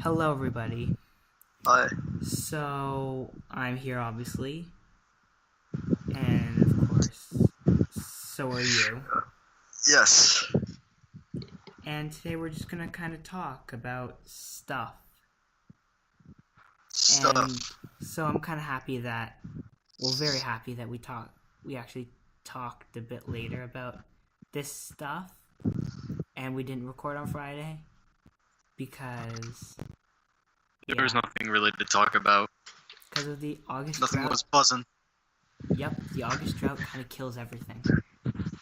Hello, everybody. Hi. So, I'm here, obviously. And, of course, so are you. Yes. And today we're just gonna kind of talk about stuff. Stuff. And so I'm kind of happy that, very happy that we actually talked a bit later about this stuff. And we didn't record on Friday. Because, There was nothing really to talk about. because of the August Nothing drought. was buzzing. Yep, the August drought kind of kills everything. So I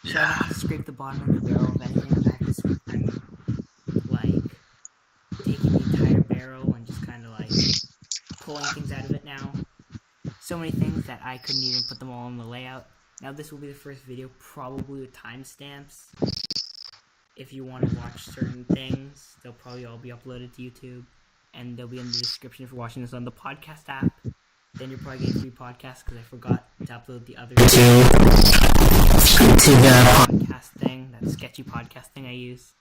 Yeah. don't have to scrape the bottom of the barrel of anything. I have to sweep through, taking the entire barrel and just kind of pulling things out of it now. So many things that I couldn't even put them all in the layout. Now this will be the first video, probably with timestamps. If you want to watch certain things, they'll probably all be uploaded to YouTube, and they'll be in the description if you're watching this on the podcast app. Then you're probably getting 3 podcasts because I forgot to upload the other podcast thing, that sketchy podcast thing I use.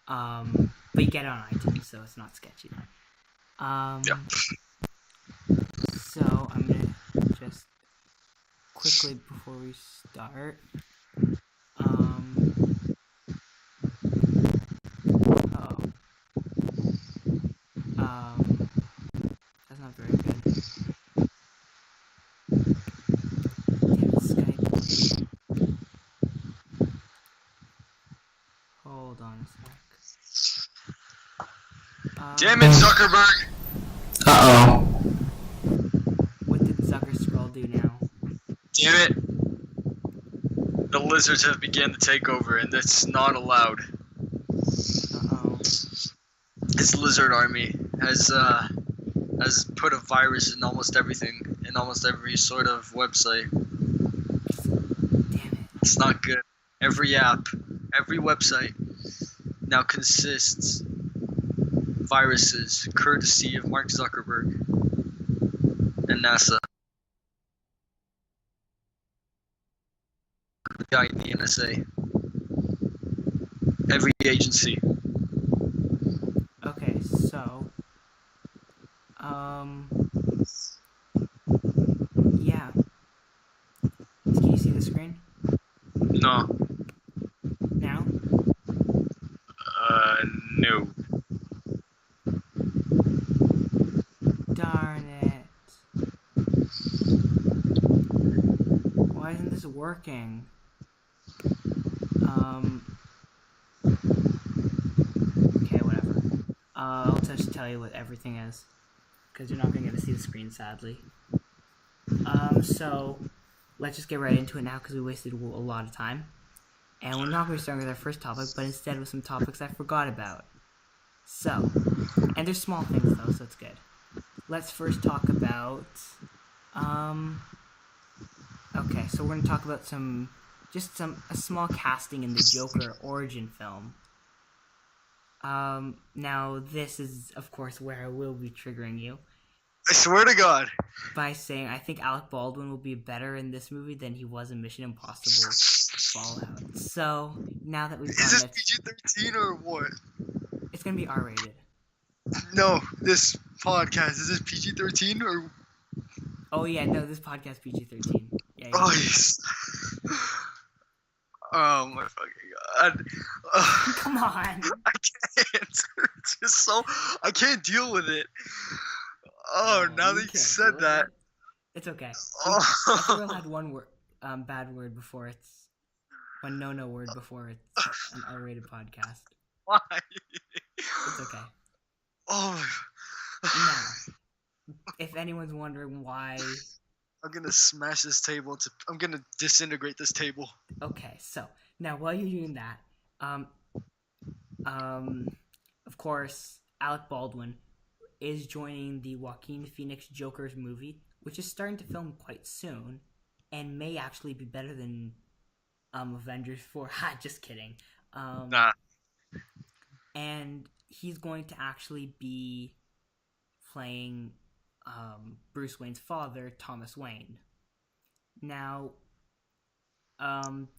But you get it on iTunes, so it's not sketchy. Yep. So I'm gonna just quickly before we start. That's not very good. Damn it, Skype. Hold on a sec. Damn it, Zuckerberg! Uh-oh. What did Zucker Scroll do now? Damn it! The lizards have begun to take over, and that's not allowed. Uh-oh. His lizard army has put a virus in almost everything, in almost every sort of website. Damn it. It's not good. Every app, every website now consists viruses, courtesy of Mark Zuckerberg and NASA. The guy in the NSA. Every agency. Okay, so yeah. Can you see the screen No. now? No. Darn it. Why isn't this working? Okay, whatever. I'll just tell you what everything is, because you're not going to get to see the screen, sadly. So let's just get right into it now, because we wasted a lot of time. And we're not going to start with our first topic, but instead with some topics I forgot about. So, and they're small things though, so it's good. Let's first talk about, okay, so we're going to talk about a small casting in the Joker origin film. Now this is, of course, where I will be triggering you. I swear to God. By saying I think Alec Baldwin will be better in this movie than he was in Mission Impossible Fallout. So, now that we've Is gotten this PG-13 or what? it's going to be R-rated. No, this podcast, is this PG-13 or... Oh yeah, no, this podcast PG-13. Yeah. Oh, yes. Oh my fucking God. Come on. I can't. It's just so... I can't deal with it. Oh, now that you said that. It's okay. Oh. I still had one word, bad word before it's... one no word before it's an R-rated podcast. Why? It's okay. Oh. Now, if anyone's wondering why... I'm gonna smash this table. I'm gonna disintegrate this table. Okay, so, now while you're doing that, of course, Alec Baldwin is joining the Joaquin Phoenix Joker's movie, which is starting to film quite soon, and may actually be better than Avengers 4. Ha, just kidding. Nah. And he's going to actually be playing Bruce Wayne's father, Thomas Wayne. Now,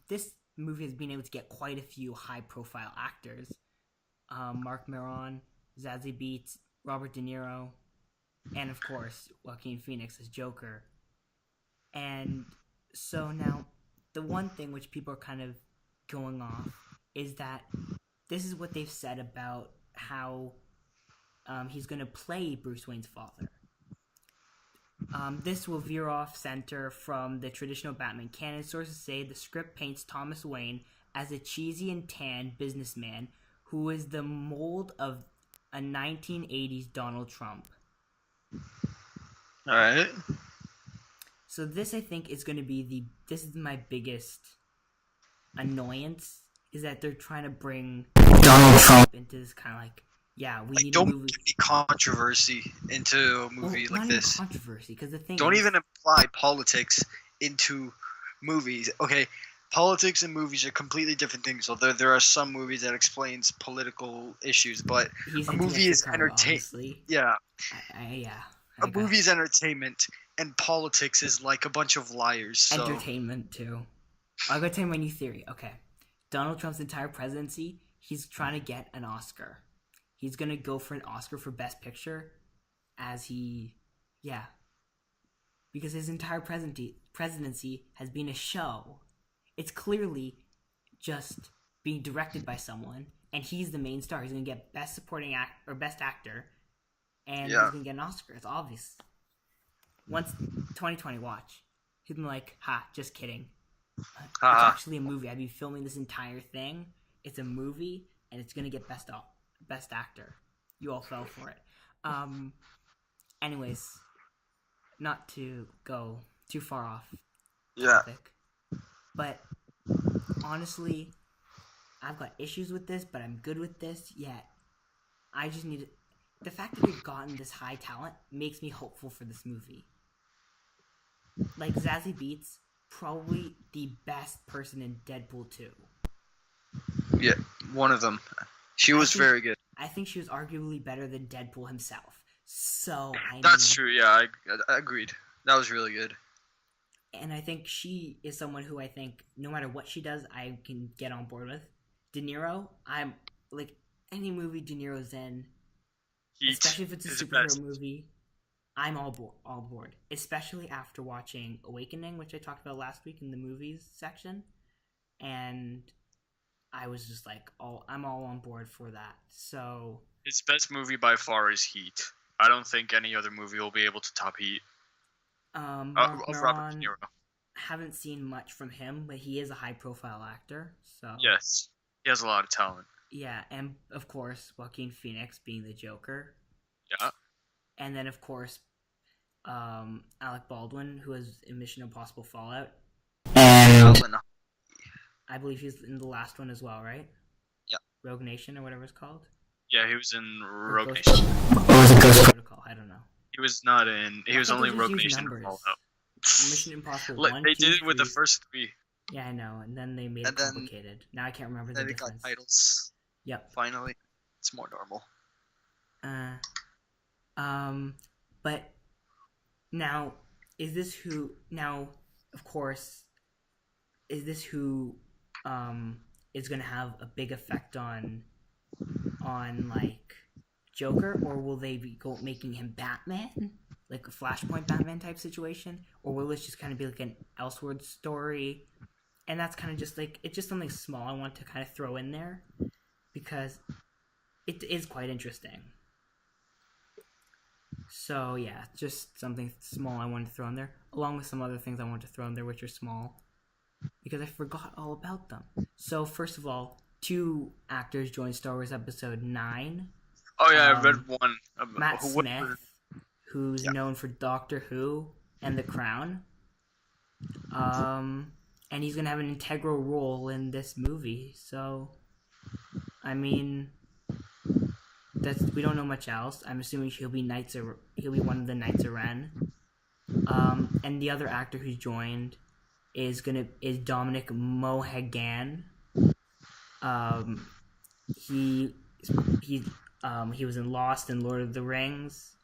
this movie has been able to get quite a few high-profile actors. Mark Maron, Zazie Beetz, Robert De Niro, and of course Joaquin Phoenix as Joker. And so now, the one thing which people are kind of going off is that this is what they've said about how he's going to play Bruce Wayne's father. This will veer off center from the traditional Batman canon. Sources say the script paints Thomas Wayne as a cheesy and tan businessman who is the mold of a 1980s Donald Trump. All right. So this, I think, is going to be this is my biggest annoyance, is that they're trying to bring Donald Trump into this kind of like, yeah, we need a movie. Don't bring any controversy into a movie like this. Not even controversy, because the thing Don't even apply politics into movies. Okay, politics and movies are completely different things. Although there are some movies that explains political issues, but a movie is entertainment. Yeah. A movie is entertainment, and politics is like a bunch of liars. So. Entertainment too. I'm gonna tell you my new theory. Okay, Donald Trump's entire presidency, he's trying to get an Oscar. He's gonna go for an Oscar for Best Picture, because his entire presidency has been a show. It's clearly just being directed by someone, and he's the main star. He's gonna get Best Supporting Act or Best Actor, and he's gonna get an Oscar. It's obvious. Once 2020, watch. He's been like, just kidding. It's actually a movie. I've been filming this entire thing. It's a movie, and it's gonna get Best Actor. You all fell for it. Anyways, not to go too far off topic, but honestly, I've got issues with this, but I'm good with this. Yet, I just need the fact that they've gotten this high talent makes me hopeful for this movie. Like Zazie Beetz, probably the best person in Deadpool 2. Yeah, one of them. She was very good. I think she was arguably better than Deadpool himself. So that's true. Yeah, I agreed. That was really good. And I think she is someone who I think no matter what she does, I can get on board with. De Niro, I'm like any movie De Niro's in, especially if it's a superhero movie, I'm all board. Especially after watching Awakening, which I talked about last week in the movies section, and I was just like, I'm all on board for that. So his best movie by far is Heat. I don't think any other movie will be able to top Heat. Robert De Niro. Haven't seen much from him, but he is a high-profile actor. So yes, he has a lot of talent. Yeah, and of course, Joaquin Phoenix being the Joker. Yeah. And then, of course, Alec Baldwin, who is in Mission Impossible Fallout. And I believe he's in the last one as well, right? Yeah. Rogue Nation or whatever it's called? Yeah, he was in Rogue Nation. Or was it Ghost Protocol? I don't know. He was not in... He was only in Rogue Nation and Fallout. Mission Impossible 1, They 2, did it with 3. the first 3. Yeah, I know. And then they made it complicated. Now I can't remember the difference. Then it got titles. Yep. Finally. It's more normal. But now, is this who... Now, of course, is this who is going to have a big effect on like Joker, or will they be making him Batman, like a Flashpoint Batman type situation, or will this just kind of be like an Elseworld story? And that's kind of just like, it's just something small I want to kind of throw in there because it is quite interesting. So yeah, just something small I wanted to throw in there, along with some other things I wanted to throw in there which are small because I forgot all about them. So first of all, 2 actors joined Star Wars Episode 9. Oh yeah, I read one. Matt Smith, who's known for Doctor Who and The Crown. And he's gonna have an integral role in this movie. So, I mean, we don't know much else. I'm assuming he'll be one of the Knights of Ren. And the other actor who's joined is Dominic Monaghan. He was in Lost and Lord of the Rings.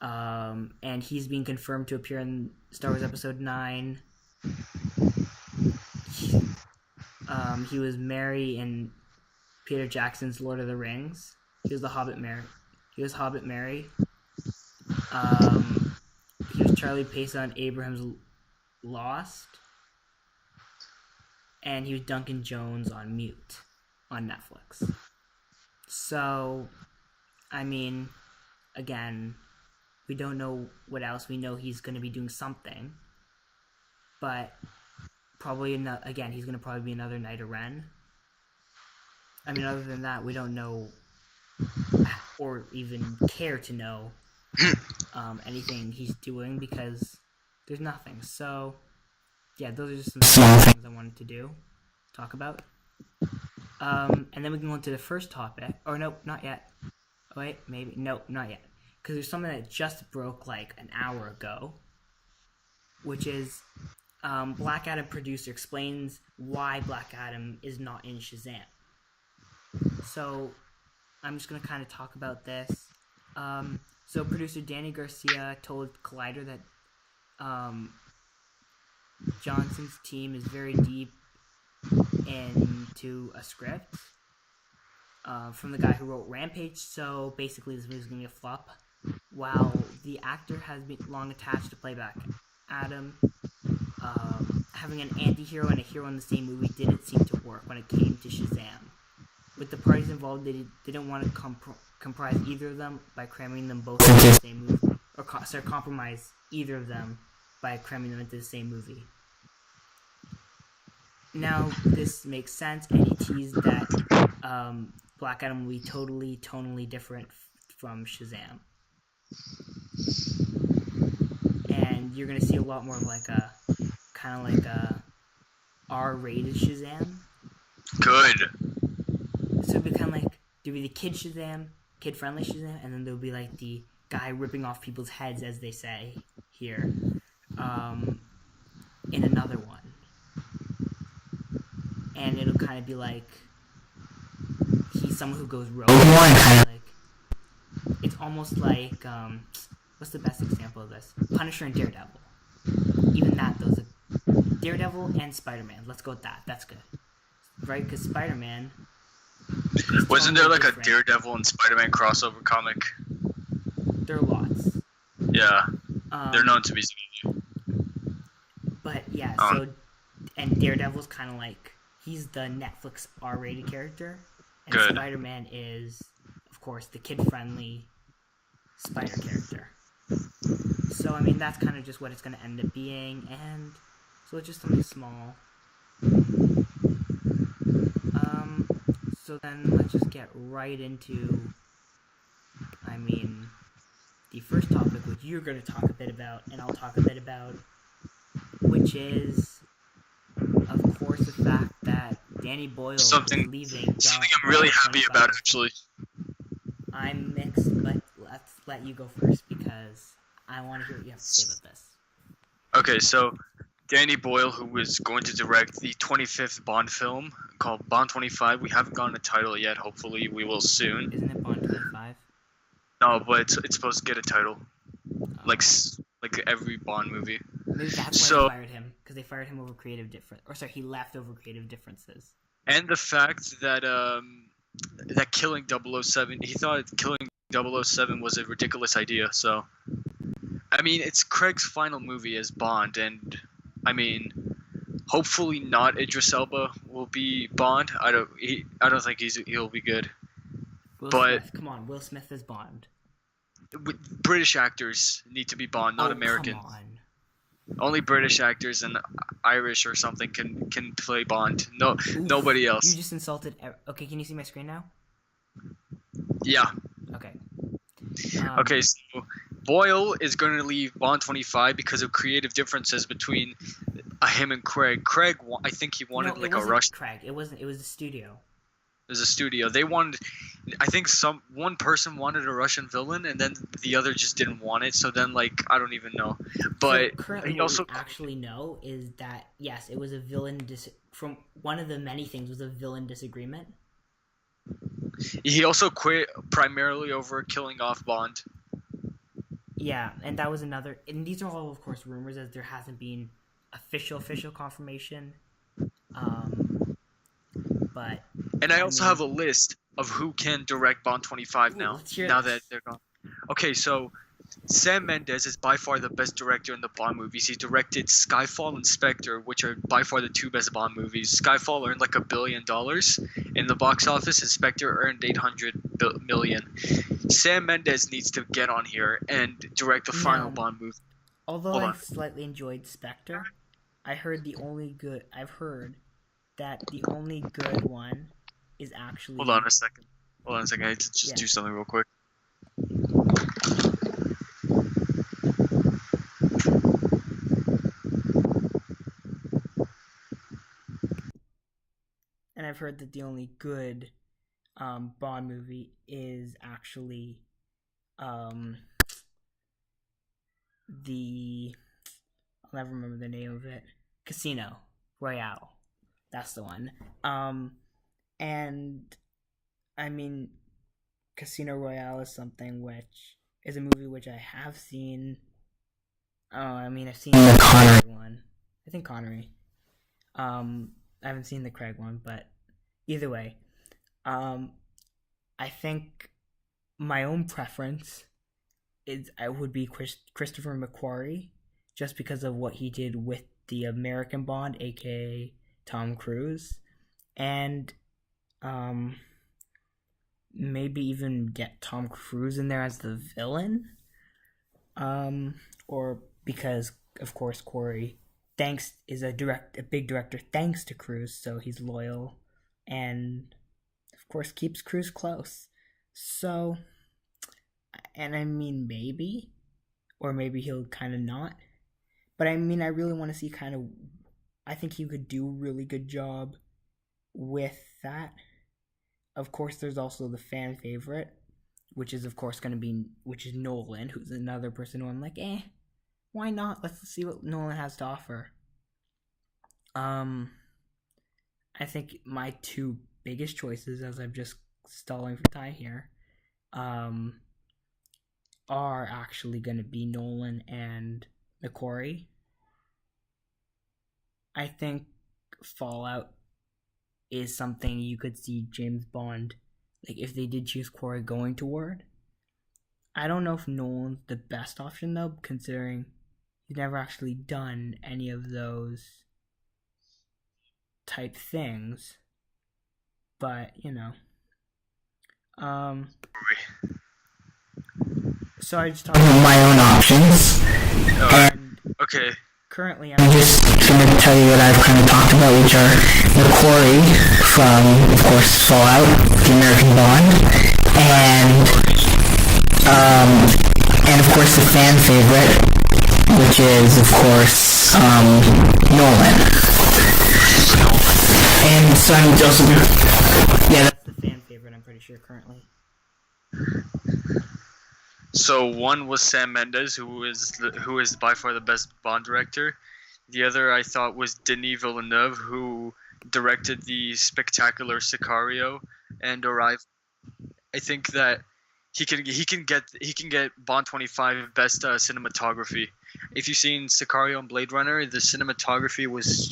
And he's being confirmed to appear in Star Wars Episode 9. He was Merry in Peter Jackson's Lord of the Rings. He was the Hobbit Merry. He was Hobbit Mary. He was Charlie Pace on Abraham's Lost. And he was Duncan Jones on Mute on Netflix. So, I mean, again, we don't know what else. We know he's going to be doing something. But probably, again, he's going to probably be another Knight of Ren. I mean, other than that, we don't know or even care to know anything he's doing because there's nothing. So, yeah, those are just some small things I wanted to talk about. And then we can go into the first topic. Or no, not yet. Wait, maybe. No, not yet. Because there's something that just broke like an hour ago, which is Black Adam producer explains why Black Adam is not in Shazam. So I'm just going to kind of talk about this. So producer Danny Garcia told Collider that Johnson's team is very deep into a script from the guy who wrote Rampage, so basically this movie's going to be a flop. While the actor has been long attached to Playback Adam, having an anti-hero and a hero in the same movie didn't seem to work when it came to Shazam. With the parties involved, they didn't want to comprise either of them by cramming them both into the same movie, or compromise either of them by cramming them into the same movie. Now, this makes sense, and he teased that Black Adam will be totally, tonally different from Shazam. And you're going to see a lot more of like a, kind of like a R-rated Shazam. Good. So it'd be kind of like, there'd be the kid Shazam, kid-friendly Shazam, and then there'll be like the guy ripping off people's heads, as they say here, in another one. And it'll kind of be like, he's someone who goes rogue. Kind of like, it's almost like, what's the best example of this? Punisher and Daredevil. Even that, those are Daredevil and Spider-Man. Let's go with that. That's good. Right? Because Spider-Man... Wasn't there like a Daredevil and Spider-Man crossover comic? There are lots. Yeah. They're known to be... But yeah, so... And Daredevil's kind of like... He's the Netflix R-rated character. And Good. Spider-Man is, of course, the kid-friendly Spider character. So, I mean, that's kind of just what it's going to end up being. And so it's just something small. So then let's just get right into, I mean, the first topic, which you're going to talk a bit about, and I'll talk a bit about, which is, of course, the fact that Danny Boyle is leaving. Something I'm really happy about, actually. I'm mixed, but let's let you go first, because I want to hear what you have to say about this. Okay, so Danny Boyle, who was going to direct the 25th Bond film called Bond 25. We haven't gotten a title yet. Hopefully, we will soon. Isn't it Bond 25? No, but it's supposed to get a title, like every Bond movie. Maybe that's why they fired him, because they fired him over creative difference. Or sorry, he left over creative differences. And the fact that that killing 007, he thought killing 007 was a ridiculous idea. So, I mean, it's Craig's final movie as Bond, and I mean, hopefully not Idris Elba will be Bond. I don't think he'll be good. Will Smith, come on, Will Smith is Bond. British actors need to be Bond, not American. Come on. Only British actors and Irish or something can play Bond. No, oof, nobody else. You just insulted. Okay, can you see my screen now? Yeah. Okay. Okay, so Boyle is going to leave Bond 25 because of creative differences between him and Craig. Craig, I think he wanted a Russian. Craig, it wasn't. It was the studio. It was a studio. They wanted. I think one person wanted a Russian villain, and then the other just didn't want it. So then, I don't even know. But so currently, what we actually know is that yes, it was a villain. From one of the many things was a villain disagreement. He also quit primarily over killing off Bond. Yeah, and that was another. And these are all, of course, rumors, as there hasn't been official confirmation. But I also have a list of who can direct Bond 25 now. Now that they're gone. Okay, so Sam Mendes is by far the best director in the Bond movies. He directed Skyfall and Spectre, which are by far the two best Bond movies. Skyfall earned like $1 billion in the box office, and Spectre earned $800 million. Sam Mendes needs to get on here and direct the final Bond movie. Although I slightly enjoyed Spectre, I've heard that the only good one is actually... Hold on a second. I need to just do something real quick. And I've heard that the only good Bond movie is actually I'll never remember the name of it. Casino Royale. That's the one. And I mean, Casino Royale is something which is a movie which I have seen. I've seen the Connery one. I think Connery. I haven't seen the Craig one, but either way, I think my own preference would be Christopher McQuarrie, just because of what he did with the American Bond, aka Tom Cruise, and maybe even get Tom Cruise in there as the villain, or because of course Quarry is a big director thanks to Cruise, so he's loyal and of course keeps Cruise close. So, and I mean maybe he'll kind of not, but I mean I really want to see I think he could do a really good job with that. Of course, there's also the fan favorite, which is of course which is Nolan, who's another person who I'm like, why not? Let's see what Nolan has to offer. I think my two biggest choices, as I'm just stalling for time here, are actually going to be Nolan and McQuarrie. I think Fallout is something you could see James Bond, like if they did choose Quarry, going toward. I don't know if Nolan's the best option though, considering he's never actually done any of those type things. But, so I just talked about my own options. And okay. Currently, I'm just going to tell you what I've kind of talked about, which are McQuarrie from, of course, Fallout, the American Bond, and of course the fan favorite, which is, of course, Nolan. And so I'm also... Yeah, that's the fan favorite, I'm pretty sure, currently. So one was Sam Mendes, who is by far the best Bond director. The other I thought was Denis Villeneuve, who directed the spectacular Sicario and Arrival. I think that he can get Bond 25 best cinematography. If you've seen Sicario and Blade Runner, the cinematography was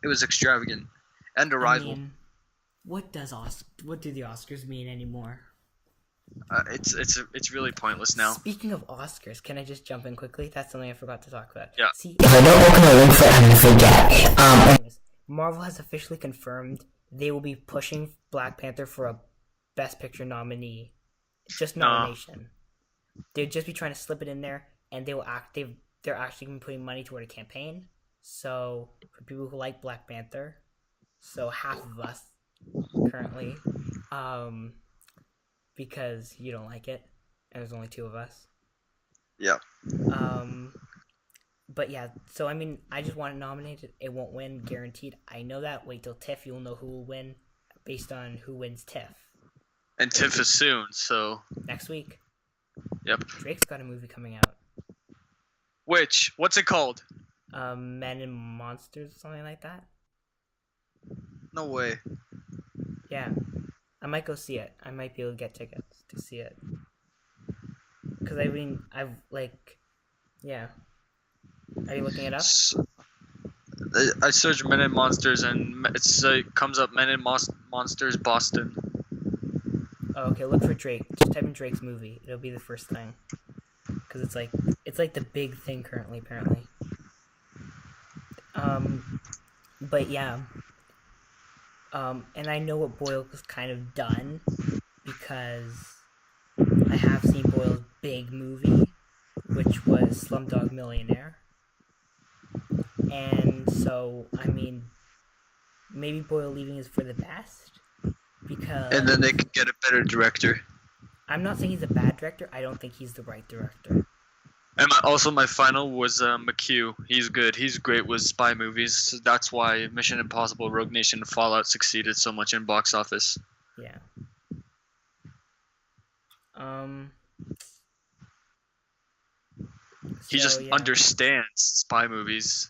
it was extravagant. And Arrival. I mean, what do the Oscars mean anymore? It's really pointless now. Speaking of Oscars, can I just jump in quickly? That's something I forgot to talk about. Yeah. See, if I don't open a link for it, I'm gonna forget. Marvel has officially confirmed they will be pushing Black Panther for a Best Picture nominee, just nomination. They'd just be trying to slip it in there, and they're actually going to be putting money toward a campaign. So for people who like Black Panther, so half of us currently, because you don't like it, and there's only two of us. Yeah. But yeah, so I mean, I just want it nominated. It won't win, guaranteed. I know that. Wait till TIFF, you'll know who will win based on who wins TIFF. And TIFF is soon, so... Next week. Yep. Drake's got a movie coming out. What's it called? Men and Monsters, something like that. No way. Yeah. I might go see it. I might be able to get tickets to see it. Because yeah. Are you looking it up? I searched Men and Monsters and it comes up Men and Monsters Boston. Oh, okay, look for Drake. Just type in Drake's movie. It'll be the first thing. Because it's like the big thing currently, apparently. But yeah. And I know what Boyle was kind of done because I have seen Boyle's big movie, which was Slumdog Millionaire. And so, I mean, maybe Boyle leaving is for the best. Because... And then they could get a better director. I'm not saying he's a bad director. I don't think he's the right director. And my final was McHugh. He's good. He's great with spy movies. So that's why Mission Impossible, Rogue Nation, and Fallout succeeded so much in box office. Yeah. He just understands spy movies.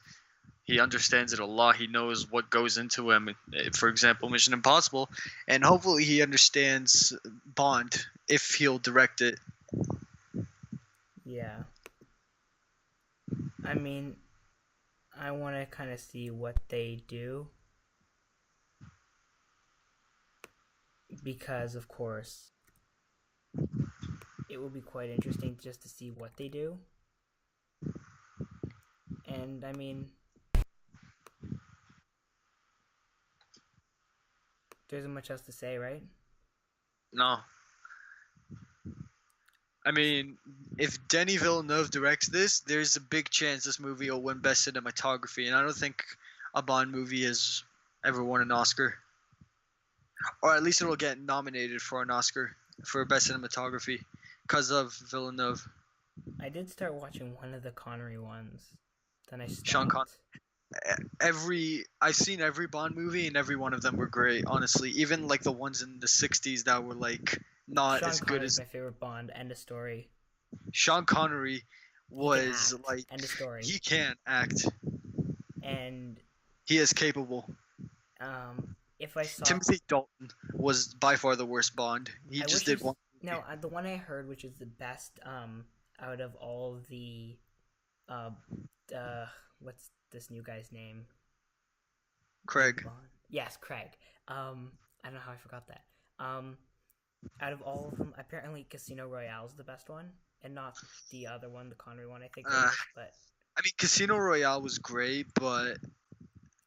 He understands it a lot. He knows what goes into him. For example, Mission Impossible. And hopefully he understands Bond if he'll direct it. Yeah. I mean, I want to kind of see what they do. Because, of course, it will be quite interesting just to see what they do. And, I mean, there isn't much else to say, right? No. I mean, if Denis Villeneuve directs this, there's a big chance this movie will win Best Cinematography, and I don't think a Bond movie has ever won an Oscar. Or at least it'll get nominated for an Oscar for Best Cinematography because of Villeneuve. I did start watching one of the Connery ones. Then I stopped. Sean Connery. I've seen every Bond movie, and every one of them were great, honestly. Even like the ones in the 60s that were like not Sean as good Connery's as my favorite Bond. End of story. Sean Connery was like End of story. he can act. And He is capable. if I saw Timothy Dalton was by far the worst Bond. He just did one. No, the one I heard, which is the best out of all the what's this new guy's name? Craig. Bond. Yes, Craig. I don't know how I forgot that. Out of all of them, apparently Casino Royale is the best one, and not the other one, the Connery one. I think. But I mean, Casino Royale was great, but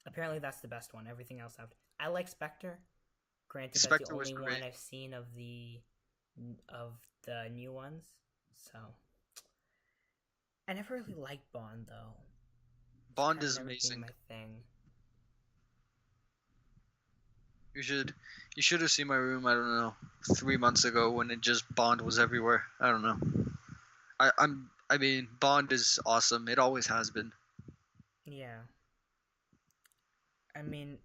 apparently that's the best one. Everything else I like Spectre. Granted, Spectre that's the was only great. one I've seen of the new ones. So I never really liked Bond though. Bond Kinda is never been amazing. my thing. You should have seen my room. I don't know, 3 months ago when it just Bond was everywhere. I don't know. I mean, Bond is awesome. It always has been. Yeah. I mean,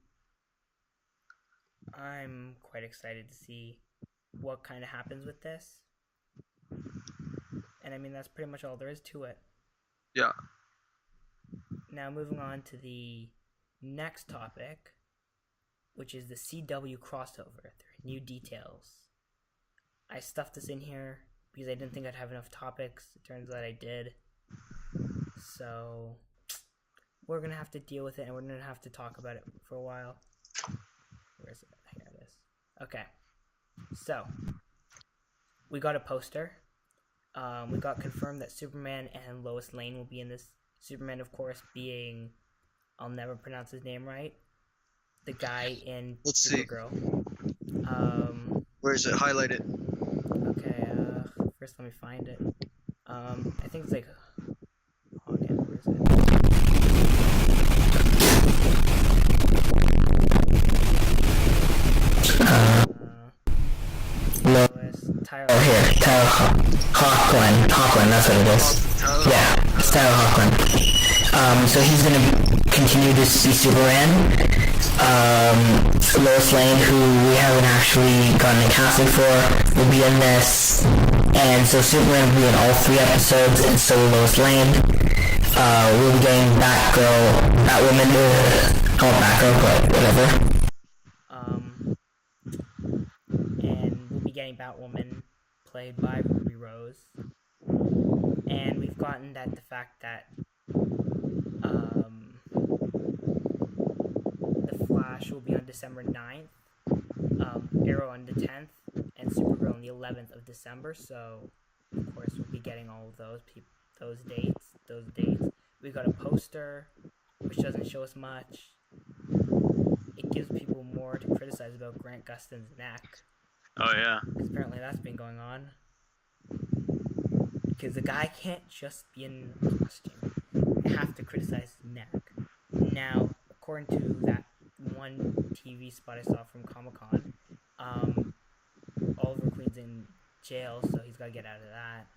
I'm quite excited to see what kind of happens with this. And I mean, that's pretty much all there is to it. Yeah. Now, moving on to the next topic, which is the CW crossover. There are new details. I stuffed this in here because I didn't think I'd have enough topics. It turns out I did. So we're going to have to deal with it, and we're going to have to talk about it for a while. Where is it? Here it is. Okay. So we got a poster. We got confirmed that Superman and Lois Lane will be in this. Superman, of course, being... I'll never pronounce his name right. The guy in Supergirl. Where is it? Highlight it. Okay, first let me find it. I think it's like... Oh, again, where is it? Lois, Tyler... Oh, here, Tyler Hoechlin, that's what it is. Yeah, it's Tyler Hoechlin. So he's gonna continue to see Superman. Lois Lane, who we haven't actually gotten a casting for, will be in this. And so Superman will be in all 3 episodes, and so will Lois Lane. We'll be getting Batwoman, call it Batgirl, but whatever. And we'll be getting Batwoman, played by Ruby Rose. And we've gotten that the fact that The Flash will be on December 9th, Arrow on the 10th, and then Supergirl on the 11th of December. So, of course, we'll be getting all of those dates. We got a poster, which doesn't show us much. It gives people more to criticize about Grant Gustin's neck. Oh yeah. Because apparently that's been going on. Because the guy can't just be in a costume. They have to criticize his neck. Now, according to that one TV spot I saw from Comic-Con, Oliver Queen's in jail, so he's got to get out of that.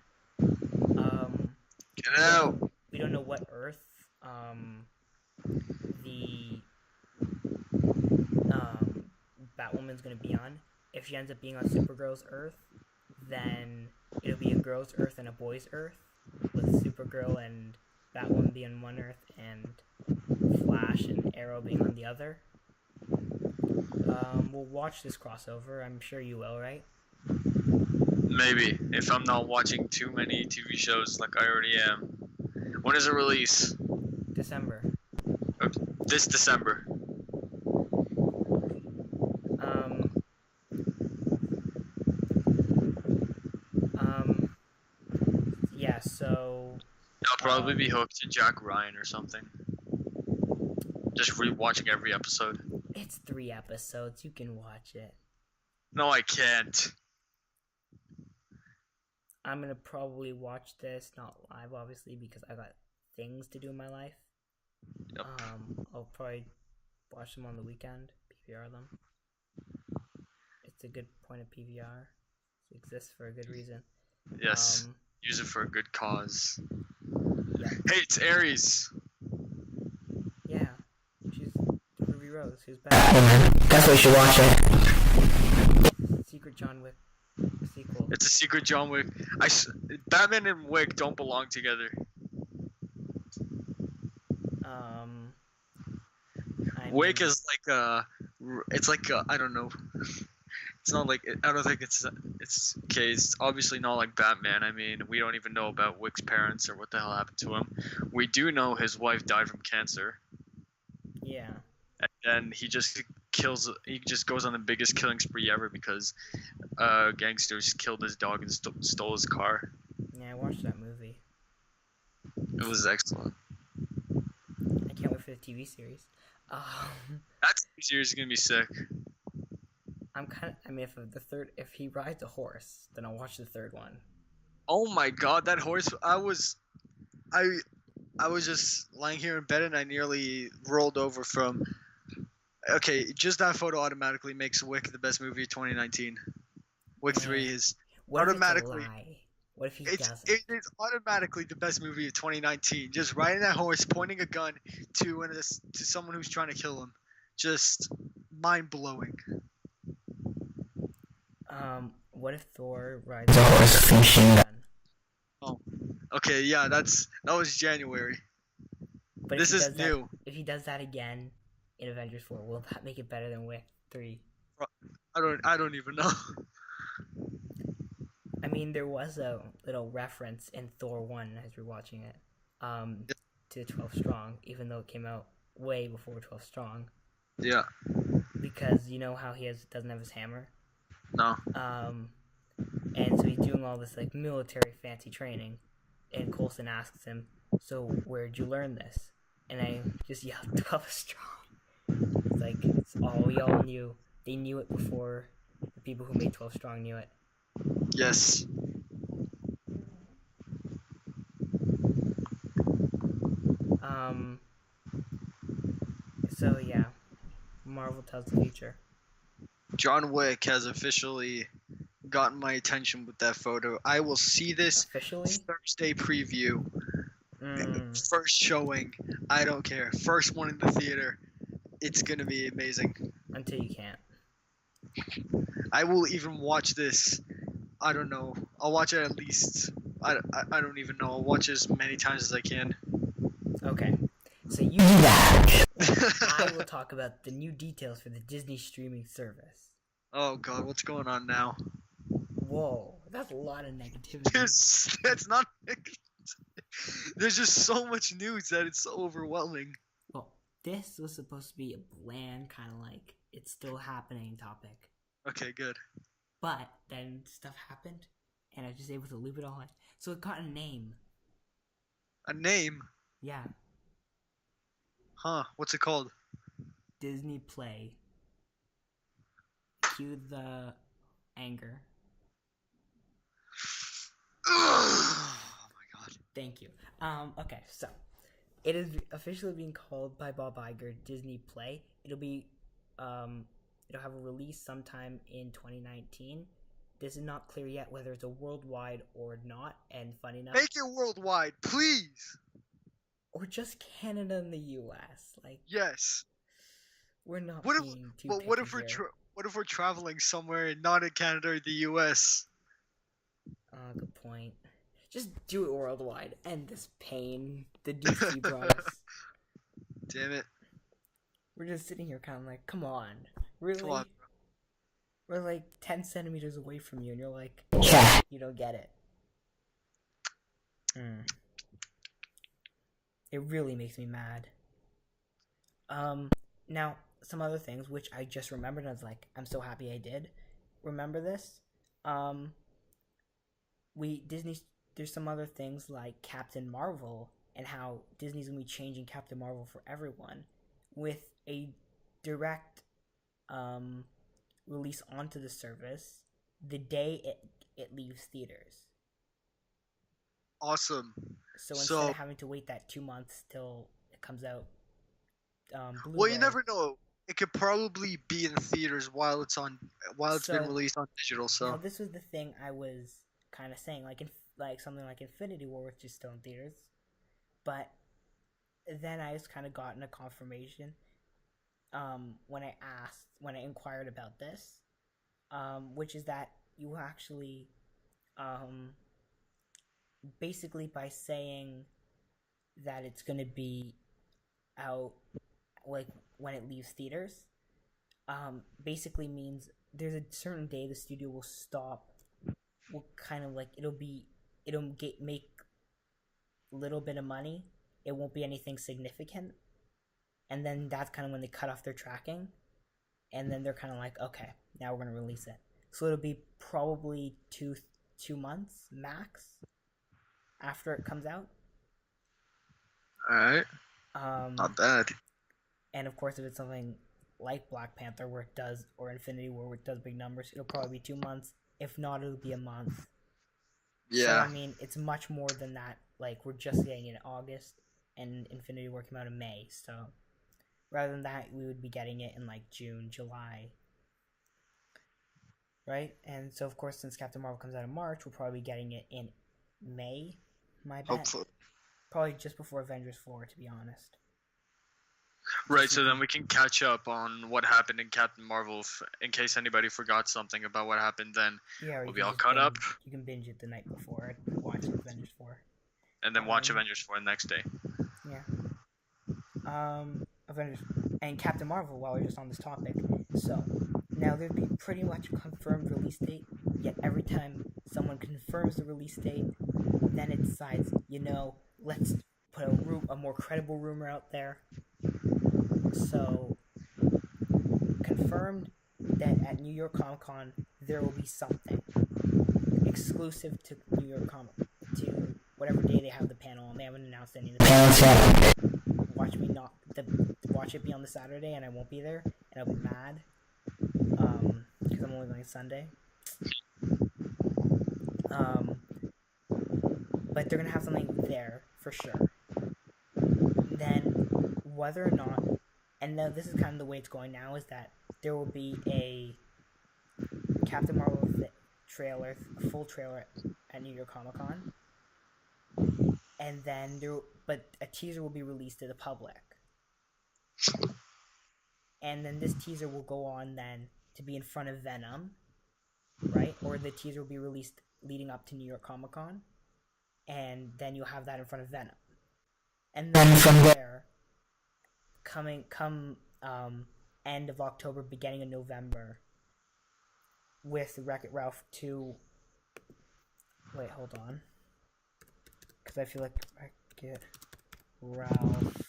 Get out! We don't know what Earth the Batwoman's going to be on. If she ends up being on Supergirl's Earth, then it'll be a girl's Earth and a boy's Earth, with Supergirl and Batwoman being on one Earth and Flash and Arrow being on the other. We'll watch this crossover. I'm sure you will, right? Maybe, if I'm not watching too many TV shows like I already am. When does it release? December. This December. Yeah, so... I'll probably be hooked to Jack Ryan or something. Just rewatching every episode. It's 3 episodes. You can watch it. No, I can't. I'm gonna probably watch this, not live, obviously, because I got things to do in my life. Yep. I'll probably watch them on the weekend, PVR them. It's a good point of PVR. It exists for a good reason. Yes. Use it for a good cause. Yeah. Hey, it's Aries. Yeah. She's Ruby Rose, who's back. That's why you should watch it. Secret John Wick sequel. It's a secret John Wick. Batman and Wick don't belong together. Wick is like it's like I don't know. It's not like I don't think it's okay. It's obviously not like Batman. I mean, we don't even know about Wick's parents or what the hell happened to him. We do know his wife died from cancer. Yeah. And then he just goes on the biggest killing spree ever because gangsters killed his dog and stole his car. Yeah, I watched that movie. It was excellent. I can't wait for the TV series. That TV series is gonna be sick. If he rides a horse, then I'll watch the third one. Oh my god, that horse! I was just lying here in bed and I nearly rolled over from. Okay, just that photo automatically makes Wick the best movie of 2019. Wick 3 is automatically. What if he doesn't? It is automatically the best movie of 2019. Just riding that horse, pointing a gun to someone who's trying to kill him. Just mind blowing. What if Thor rides a horse machine gun? Oh, okay, yeah, that was January. But this is new. If he does that again in Avengers 4, will that make it better than Wick 3? I don't even know. I mean, there was a little reference in Thor 1 as we're watching it, to 12 Strong, even though it came out way before 12 Strong. Yeah. Because you know how he doesn't have his hammer? No. And so he's doing all this like military fancy training, and Coulson asks him, "So where'd you learn this?" And I just yelled, "12 Strong." It's like it's all we all knew. They knew it before the people who made 12 Strong knew it. Yes. So yeah, Marvel tells the future. John Wick has officially gotten my attention with that photo. I will see this Officially? Thursday preview. First showing. I don't care. First one in the theater. It's gonna be amazing. Until you can't. I will even watch this. I don't know. I'll watch it at least. I don't even know. I'll watch it as many times as I can. Okay. So you do that. I will talk about the new details for the Disney streaming service. Oh god, what's going on now? Whoa, that's a lot of negativity. That's not. There's just so much news that it's so overwhelming. Well, this was supposed to be a bland kind of like it's still happening topic. Okay, good. But then stuff happened, and I was just able to leave it all in. So it got a name. A name? Yeah. Huh? What's it called? Disney Play. Cue the anger. Oh my god. Thank you. Okay, so it is officially being called by Bob Iger Disney Play. It'll have a release sometime in 2019. This is not clear yet whether it's a worldwide or not, and funny enough, Make it worldwide, please. or just Canada and the U.S. Like, Yes. we're not What if? being too But picky what if we're here. what if we're traveling somewhere not in Canada or the U.S.? Good point. Just do it worldwide. End this pain. The DC brought us. Damn it. We're just sitting here kind of like, come on. Really? Come on. We're like 10 centimeters away from you, and you're like, Yeah. you don't get it. It really makes me mad. Now, some other things, which I just remembered, and I was like, I'm so happy I did remember this. There's some other things like Captain Marvel, and how Disney's gonna be changing Captain Marvel for everyone with a direct release onto the service the day it leaves theaters. Awesome. So instead of having to wait that 2 months till it comes out, Blu-ray, well, you never know. It could probably be in the theaters while it's been released on digital. So now this was the thing I was kind of saying, like something like Infinity War, which is still in theaters, but then I just kind of gotten a confirmation when I inquired about this, which is that you actually basically by saying that it's going to be out like when it leaves theaters, basically means there's a certain day the studio will stop, will kind of like it'll make a little bit of money, it won't be anything significant, and then that's kind of when they cut off their tracking, and then they're kind of like, okay, now we're going to release it. So it'll be probably two months max after it comes out. alright. Not bad. And of course, if it's something like Black Panther where it does, or Infinity War where it does big numbers, it'll probably be 2 months. If not, it'll be a month. Yeah. So, I mean, it's much more than that. Like, we're just getting it in August, and Infinity War came out in May. So, rather than that, we would be getting it in, like, June, July. Right? And so, of course, since Captain Marvel comes out in March, we'll probably be getting it in May, my bet. Hopefully. Probably just before Avengers 4, to be honest. Right, so then we can catch up on what happened in Captain Marvel, in case anybody forgot something about what happened then. Yeah, we'll be all caught up. You can binge it the night before and watch Avengers 4. And then watch Avengers 4 the next day. Yeah. Avengers and Captain Marvel, while we're just on this topic. So, now there'd be pretty much a confirmed release date, yet every time someone confirms the release date, then it decides, let's put a more credible rumor out there. So, confirmed that at New York Comic Con there will be something exclusive to New York Comic, to whatever day they have the panel, and they haven't announced any of the watch it be on the Saturday, and I won't be there, and I'll be mad, because I'm only going Sunday. But they're gonna have something there for sure. Then, whether or not, and now this is kind of the way it's going now, is that there will be a Captain Marvel trailer, a full trailer at New York Comic Con, and then but a teaser will be released to the public, and then this teaser will go on then to be in front of Venom, right? Or the teaser will be released leading up to New York Comic Con, and then you'll have that in front of Venom, and then from there, come end of October, beginning of November, with Wreck-It Ralph 2. Wait, hold on, because I feel like Wreck-It Ralph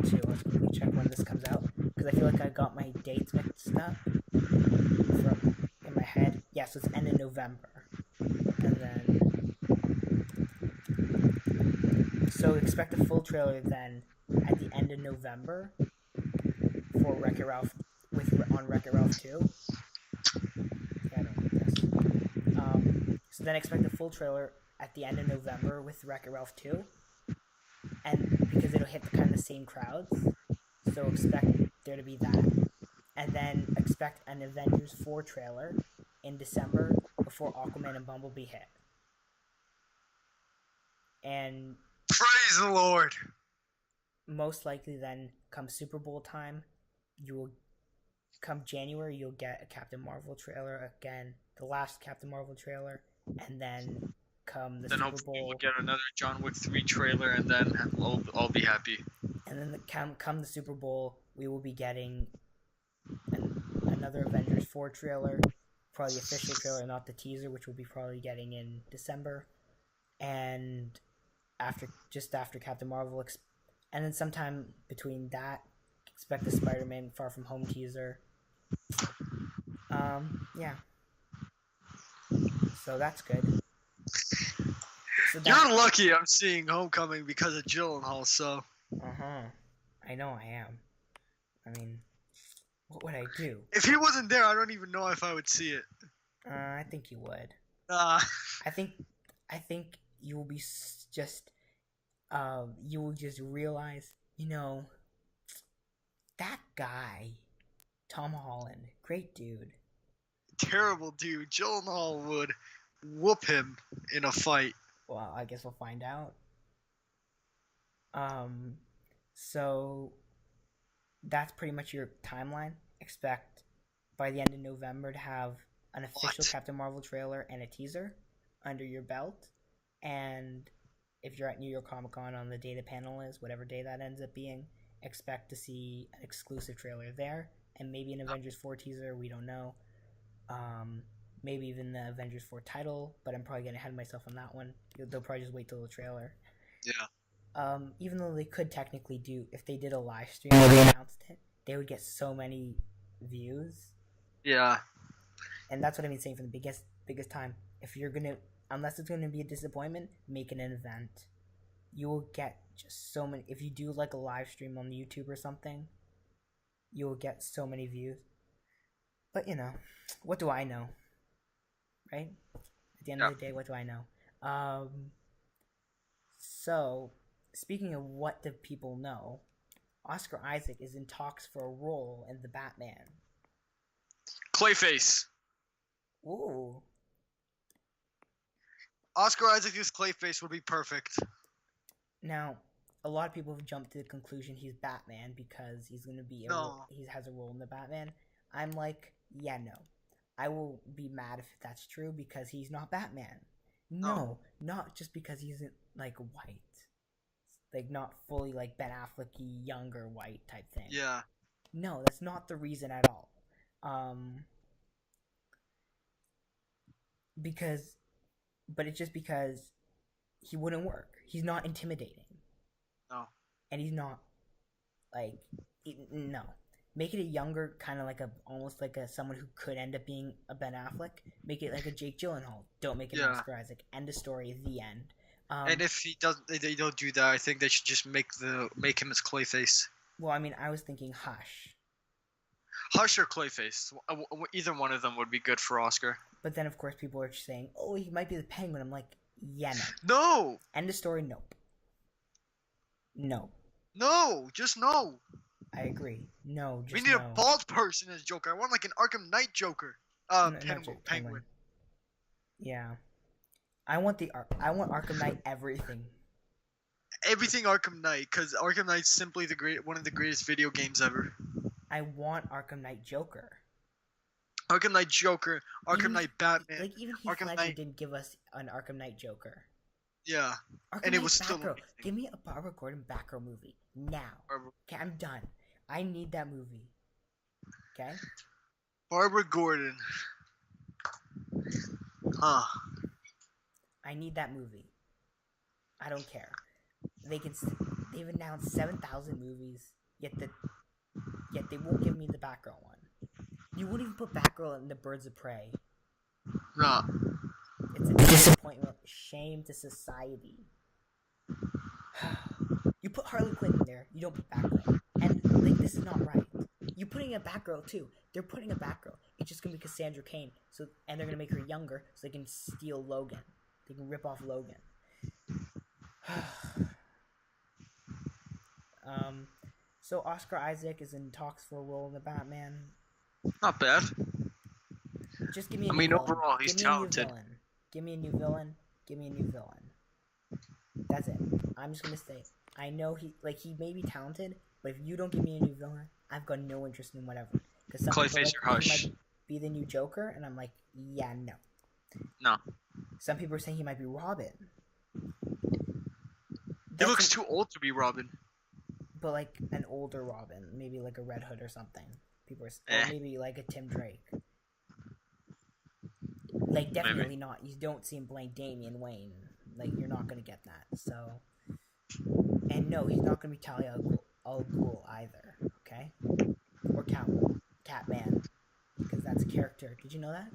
2. Let's quickly check when this comes out, because I feel like I got my dates mixed up in my head. Yeah, so it's end of November. And then... So expect a full trailer then at the end of November for Wreck-It Ralph on Wreck-It Ralph 2. Yeah, I don't need this. So then expect a full trailer at the end of November with Wreck-It Ralph 2. And because it'll hit kind of the same crowds. So expect there to be that. And then expect an Avengers 4 trailer in December before Aquaman and Bumblebee hit. And praise the Lord. Most likely then come Super Bowl time, come January, you'll get a Captain Marvel trailer again, the last Captain Marvel trailer, and then come the Super Bowl. We'll get another John Wick 3 trailer, and then I'll be happy. And then come the Super Bowl, we will be getting another Avengers 4 trailer, probably the official trailer, not the teaser, which we'll be probably getting in December. And just after Captain Marvel, and then sometime between that, expect the Spider-Man Far From Home teaser. Yeah. So that's good. You're lucky I'm seeing Homecoming because of Gyllenhaal, so... I know I am. I mean, what would I do? If he wasn't there, I don't even know if I would see it. I think you would. I think you will be just... you will just realize, that guy, Tom Holland, great dude. Terrible dude. Gyllenhaal would whoop him in a fight. Well, I guess we'll find out. So that's pretty much your timeline. Expect by the end of November to have an official Captain Marvel trailer and a teaser under your belt. And if you're at New York Comic Con on the day the panel is, whatever day that ends up being, expect to see an exclusive trailer there, and maybe an Avengers 4 teaser, we don't know. Maybe even the Avengers 4 title, but I'm probably getting ahead of myself on that one. They'll probably just wait till the trailer. Yeah. Even though they could technically if they did a live stream and they announced it, they would get so many views. Yeah. And that's what I've been saying from the biggest time. Unless it's gonna be a disappointment, make it an event. You will get just so many. If you do like a live stream on YouTube or something, you will get so many views. But what do I know? Right? At the end of the day, what do I know? So, speaking of what do people know, Oscar Isaac is in talks for a role in the Batman. Clayface. Ooh. Oscar Isaac as Clayface would be perfect. Now, a lot of people have jumped to the conclusion he's Batman because he's going to be he has a role in the Batman. I'm like, yeah, no. I will be mad if that's true because he's not Batman. No, not just because he's like white. Like not fully like Ben Affleck-y, younger white type thing. Yeah. No, that's not the reason at all. But it's just because he wouldn't work. He's not intimidating. No. And he's not no. Make it a younger, kind of like almost like someone who could end up being a Ben Affleck. Make it like a Jake Gyllenhaal. Don't make it Oscar Isaac. End of story. The end. And if they don't do that, I think they should just make him as Clayface. Well, I mean, I was thinking Hush. Hush or Clayface. Either one of them would be good for Oscar. But then, of course, people are saying, oh, he might be the Penguin. I'm like, yeah, no. No! End of story, nope. No. No! Just no! I agree. No, just we need a bald person as Joker. I want like an Arkham Knight Joker. Penguin. Yeah. I want Arkham Knight everything. Everything Arkham Knight, because Arkham Knight's simply one of the greatest video games ever. I want Arkham Knight Joker. Arkham Knight Joker, Arkham Knight Batman. Like even Heath Ledger didn't give us an Arkham Knight Joker. Yeah, and it was still amazing. Give me a Barbara Gordon Batgirl movie now. Okay, I'm done. I need that movie. Okay. Barbara Gordon. Huh. I need that movie. I don't care. They've announced 7,000 movies, yet they won't give me the Batgirl one. You wouldn't even put Batgirl in the Birds of Prey. No. It's a disappointment. Shame to society. You put Harley Quinn in there, you don't put Batgirl. And, like, this is not right. You're putting a Batgirl, too. They're putting a Batgirl. It's just gonna be Cassandra Cain. And they're gonna make her younger so they can steal Logan. They can rip off Logan. So Oscar Isaac is in talks for a role in the Batman. Not bad. Just give me a new villain. Overall, he's talented. Give me a new villain. Give me a new villain. That's it. I'm just gonna say, I know he may be talented, but if you don't give me a new villain, I've got no interest in whatever. Because some people Clayface or Hush. he might be the new Joker, and I'm like, yeah, no. No. Some people are saying he might be Robin. He looks too old to be Robin. But like an older Robin, maybe like a Red Hood or something. People are, or maybe like a Tim Drake. Like definitely not. You don't see him playing Damian Wayne. Like you're not gonna get that. So, and no, he's not gonna be Talia al Ghul either. Okay, or Catman, because that's a character. Did you know that?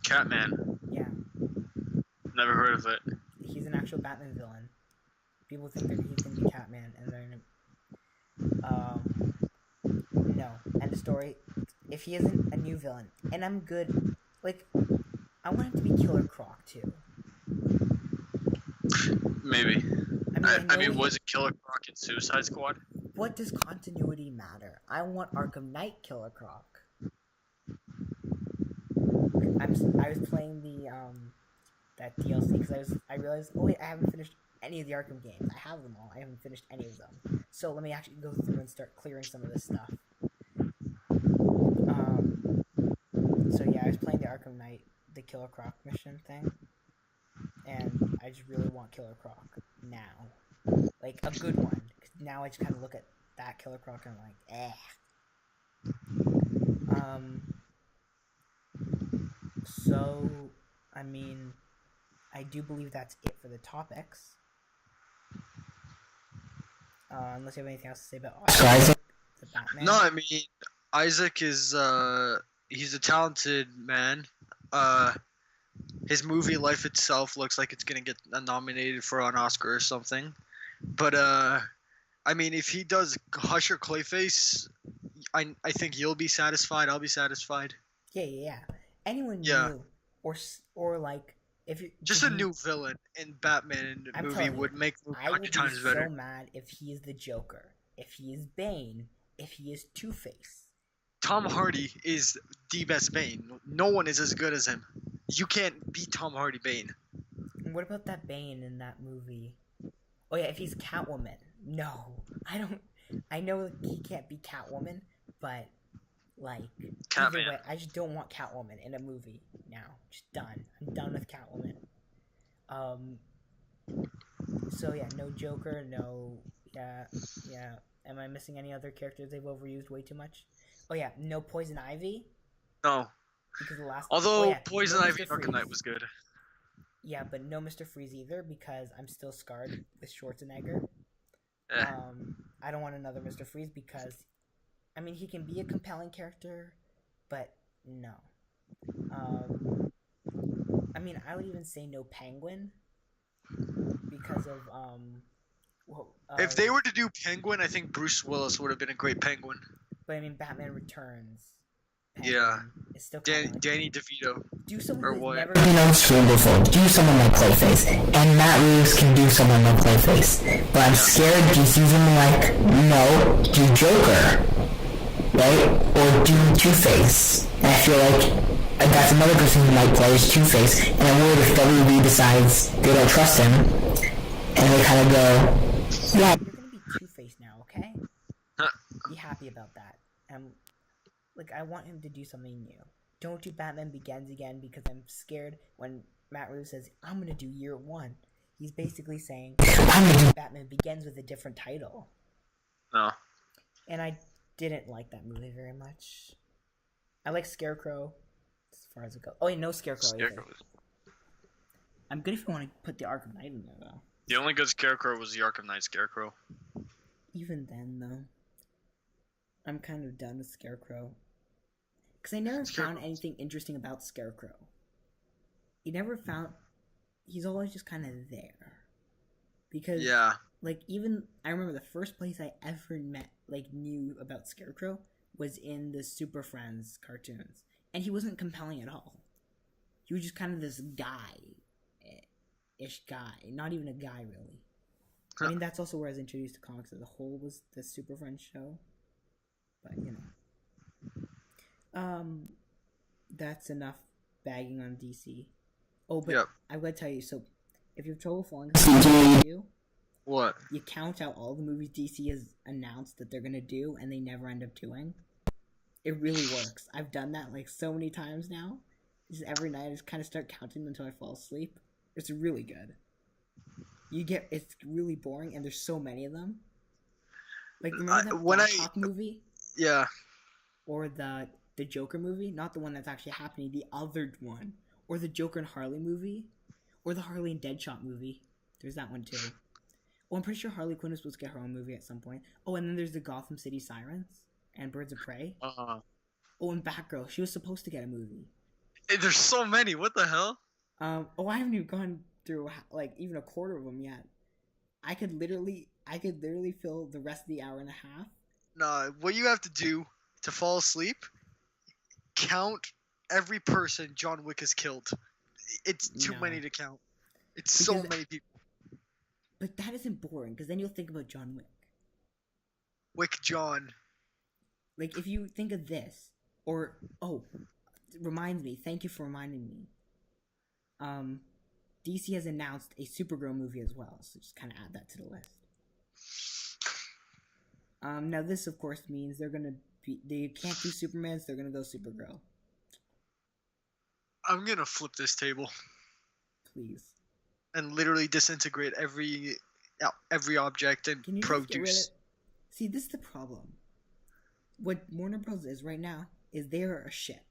Catman. Yeah. Never heard of it. He's an actual Batman villain. People think that he's gonna be Catman, and they're gonna. No. End of story. If he isn't a new villain, and I'm good, like, I want him to be Killer Croc too. Maybe. I mean, was it Killer Croc in Suicide Squad? What does continuity matter? I want Arkham Knight Killer Croc. I was playing the that DLC because I realized, oh wait, I haven't finished any of the Arkham games. I have them all. I haven't finished any of them. So let me actually go through and start clearing some of this stuff. So yeah, I was playing the Arkham Knight, the Killer Croc mission thing, and I just really want Killer Croc now, like a good one. 'Cause now I just kind of look at that Killer Croc and I'm like, eh. So, I mean, I do believe that's it for the topics. Unless you have anything else to say about Isaac, the Batman. No, I mean, Isaac is, he's a talented man. His movie life itself looks like it's gonna get nominated for an Oscar or something. But, I mean, if he does Hush or Clayface, I think you'll be satisfied, I'll be satisfied. Yeah. Anyone new, or like, if you just a new villain in Batman movie would make the movie 100 times better. I would be so mad if he is the Joker, if he is Bane, if he is Two-Face. Tom Hardy is the best Bane. No one is as good as him. You can't beat Tom Hardy Bane. What about that Bane in that movie? Oh yeah, if he's Catwoman. No, I don't. I know he can't be Catwoman, but like Catman. either way, I just don't want Catwoman in a movie now. Just done. I'm done with Catwoman. So yeah, no Joker, no. Yeah. Am I missing any other characters they've overused way too much? Oh yeah, no Poison Ivy. No. Because the last. Although Poison Ivy and Arkham Knight was good. Yeah, but no Mr. Freeze either because I'm still scarred with Schwarzenegger. I don't want another Mr. Freeze because, I mean, he can be a compelling character, but no. I mean, I would even say no Penguin because of if they were to do Penguin, I think Bruce Willis would have been a great Penguin. But I mean, Batman Returns. Yeah. It's still Danny DeVito. Do someone who's never been on screen before. Do someone like Clayface. And Matt Reeves can do someone like Clayface. But I'm scared DC's gonna like, no, do Joker. Right? Or do Two-Face. And I feel like that's another person who might play is Two-Face. And I'm worried if WB decides they don't trust him. And they kind of go, yeah. You're gonna be Two-Face now, okay? Be happy about that. Like, I want him to do something new. Don't do Batman Begins again because I'm scared when Matt Reeves says, I'm gonna do Year One. He's basically saying, Batman Begins with a different title. No. And I didn't like that movie very much. I like Scarecrow as far as it goes. Oh, yeah, no Scarecrow either. I'm good if you want to put the Arkham Knight in there, though. The only good Scarecrow was the Arkham Knight Scarecrow. Even then, though. I'm kind of done with Scarecrow. Because I never found anything interesting about Scarecrow. He's always just kind of there. Because, like, even, I remember the first place I ever knew about Scarecrow was in the Super Friends cartoons. And he wasn't compelling at all. He was just kind of this guy-ish guy. Not even a guy, really. I mean, that's also where I was introduced to comics as a whole, was the Super Friends show. But, that's enough bagging on DC. Oh, but I've got to tell you, so if you have trouble following you, what? You count out all the movies DC has announced that they're going to do, and they never end up doing. It really works. I've done that, like, so many times now. Just every night I just kind of start counting until I fall asleep. It's really good. It's really boring, and there's so many of them. Like, remember that Black Hawk movie? Yeah. Or the Joker movie? Not the one that's actually happening, the other one. Or the Joker and Harley movie. Or the Harley and Deadshot movie. There's that one, too. Oh, I'm pretty sure Harley Quinn was supposed to get her own movie at some point. Oh, and then there's the Gotham City Sirens and Birds of Prey. Uh-huh. Oh, and Batgirl. She was supposed to get a movie. Hey, there's so many. What the hell? I haven't even gone through, like, even a quarter of them yet. I could literally fill the rest of the hour and a half. Nah, what you have to do to fall asleep, count every person John Wick has killed. It's too many to count. It's so many people. But that isn't boring, because then you'll think about John Wick. Wick John. Like, if you think of this, or, reminds me, thank you for reminding me. DC has announced a Supergirl movie as well, so just kind of add that to the list. Now this, of course, means they can't do Superman, so they're gonna go Supergirl. I'm gonna flip this table. Please. And literally disintegrate every object and produce. See, this is the problem. What Warner Bros. Is right now is they are a ship.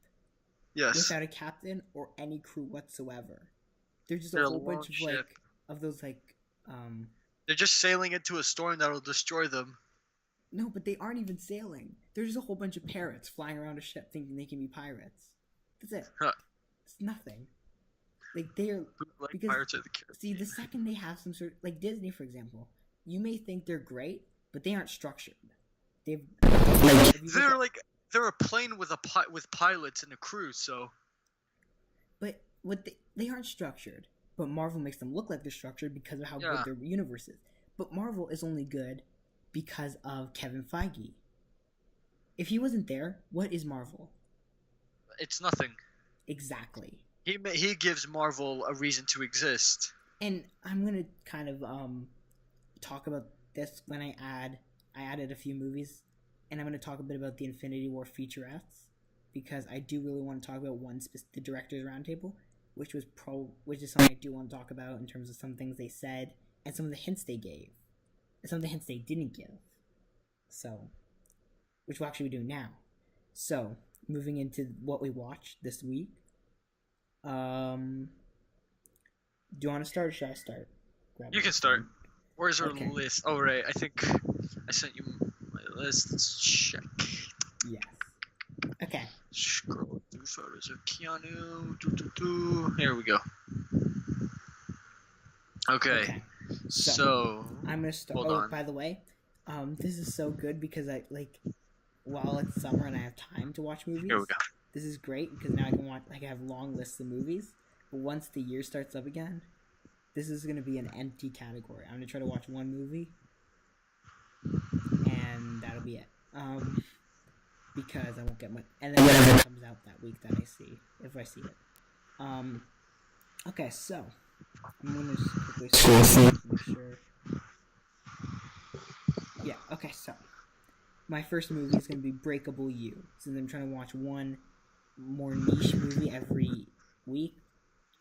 Yes. Without a captain or any crew whatsoever. They're just a whole bunch of those They're just sailing into a storm that'll destroy them. No, but they aren't even sailing. They're just a whole bunch of parrots flying around a ship thinking they can be pirates. That's it. Huh. It's nothing. Like, they're... because, Pirates of the Caribbean. See, the second they have some sort... Like, Disney, for example. You may think they're great, but they aren't structured. They're a plane with pilots and a crew, so... But they aren't structured. But Marvel makes them look like they're structured because of how good their universe is. But Marvel is only good because of Kevin Feige. If he wasn't there, what is Marvel? It's nothing. Exactly. He gives Marvel a reason to exist. And I'm gonna kind of talk about this when I added a few movies, and I'm gonna talk a bit about the Infinity War featurettes, because I do really want to talk about the Directors Roundtable, which is something I do want to talk about in terms of some things they said and some of the hints they gave, and some of the hints they didn't give. So, which we'll actually be doing now. So, moving into what we watched this week. Do you want to start, or should I start? You can start. Where's our list? Oh, right. I think I sent you my list. Let's check. Yes. Okay. Scroll through photos of Keanu. Here we go. Okay. So I'm gonna start. Hold on. By the way, this is so good because while it's summer and I have time to watch movies. Here we go. This is great because now I can watch. I have long lists of movies. But once the year starts up again, this is gonna be an empty category. I'm gonna try to watch one movie, and that'll be it. Because I won't get much, and then whatever comes out that week that I see, if I see it. Okay, so I'm gonna just quickly make sure. Yeah. Okay, so my first movie is gonna be Breakable You, since I'm trying to watch one more niche movie every week,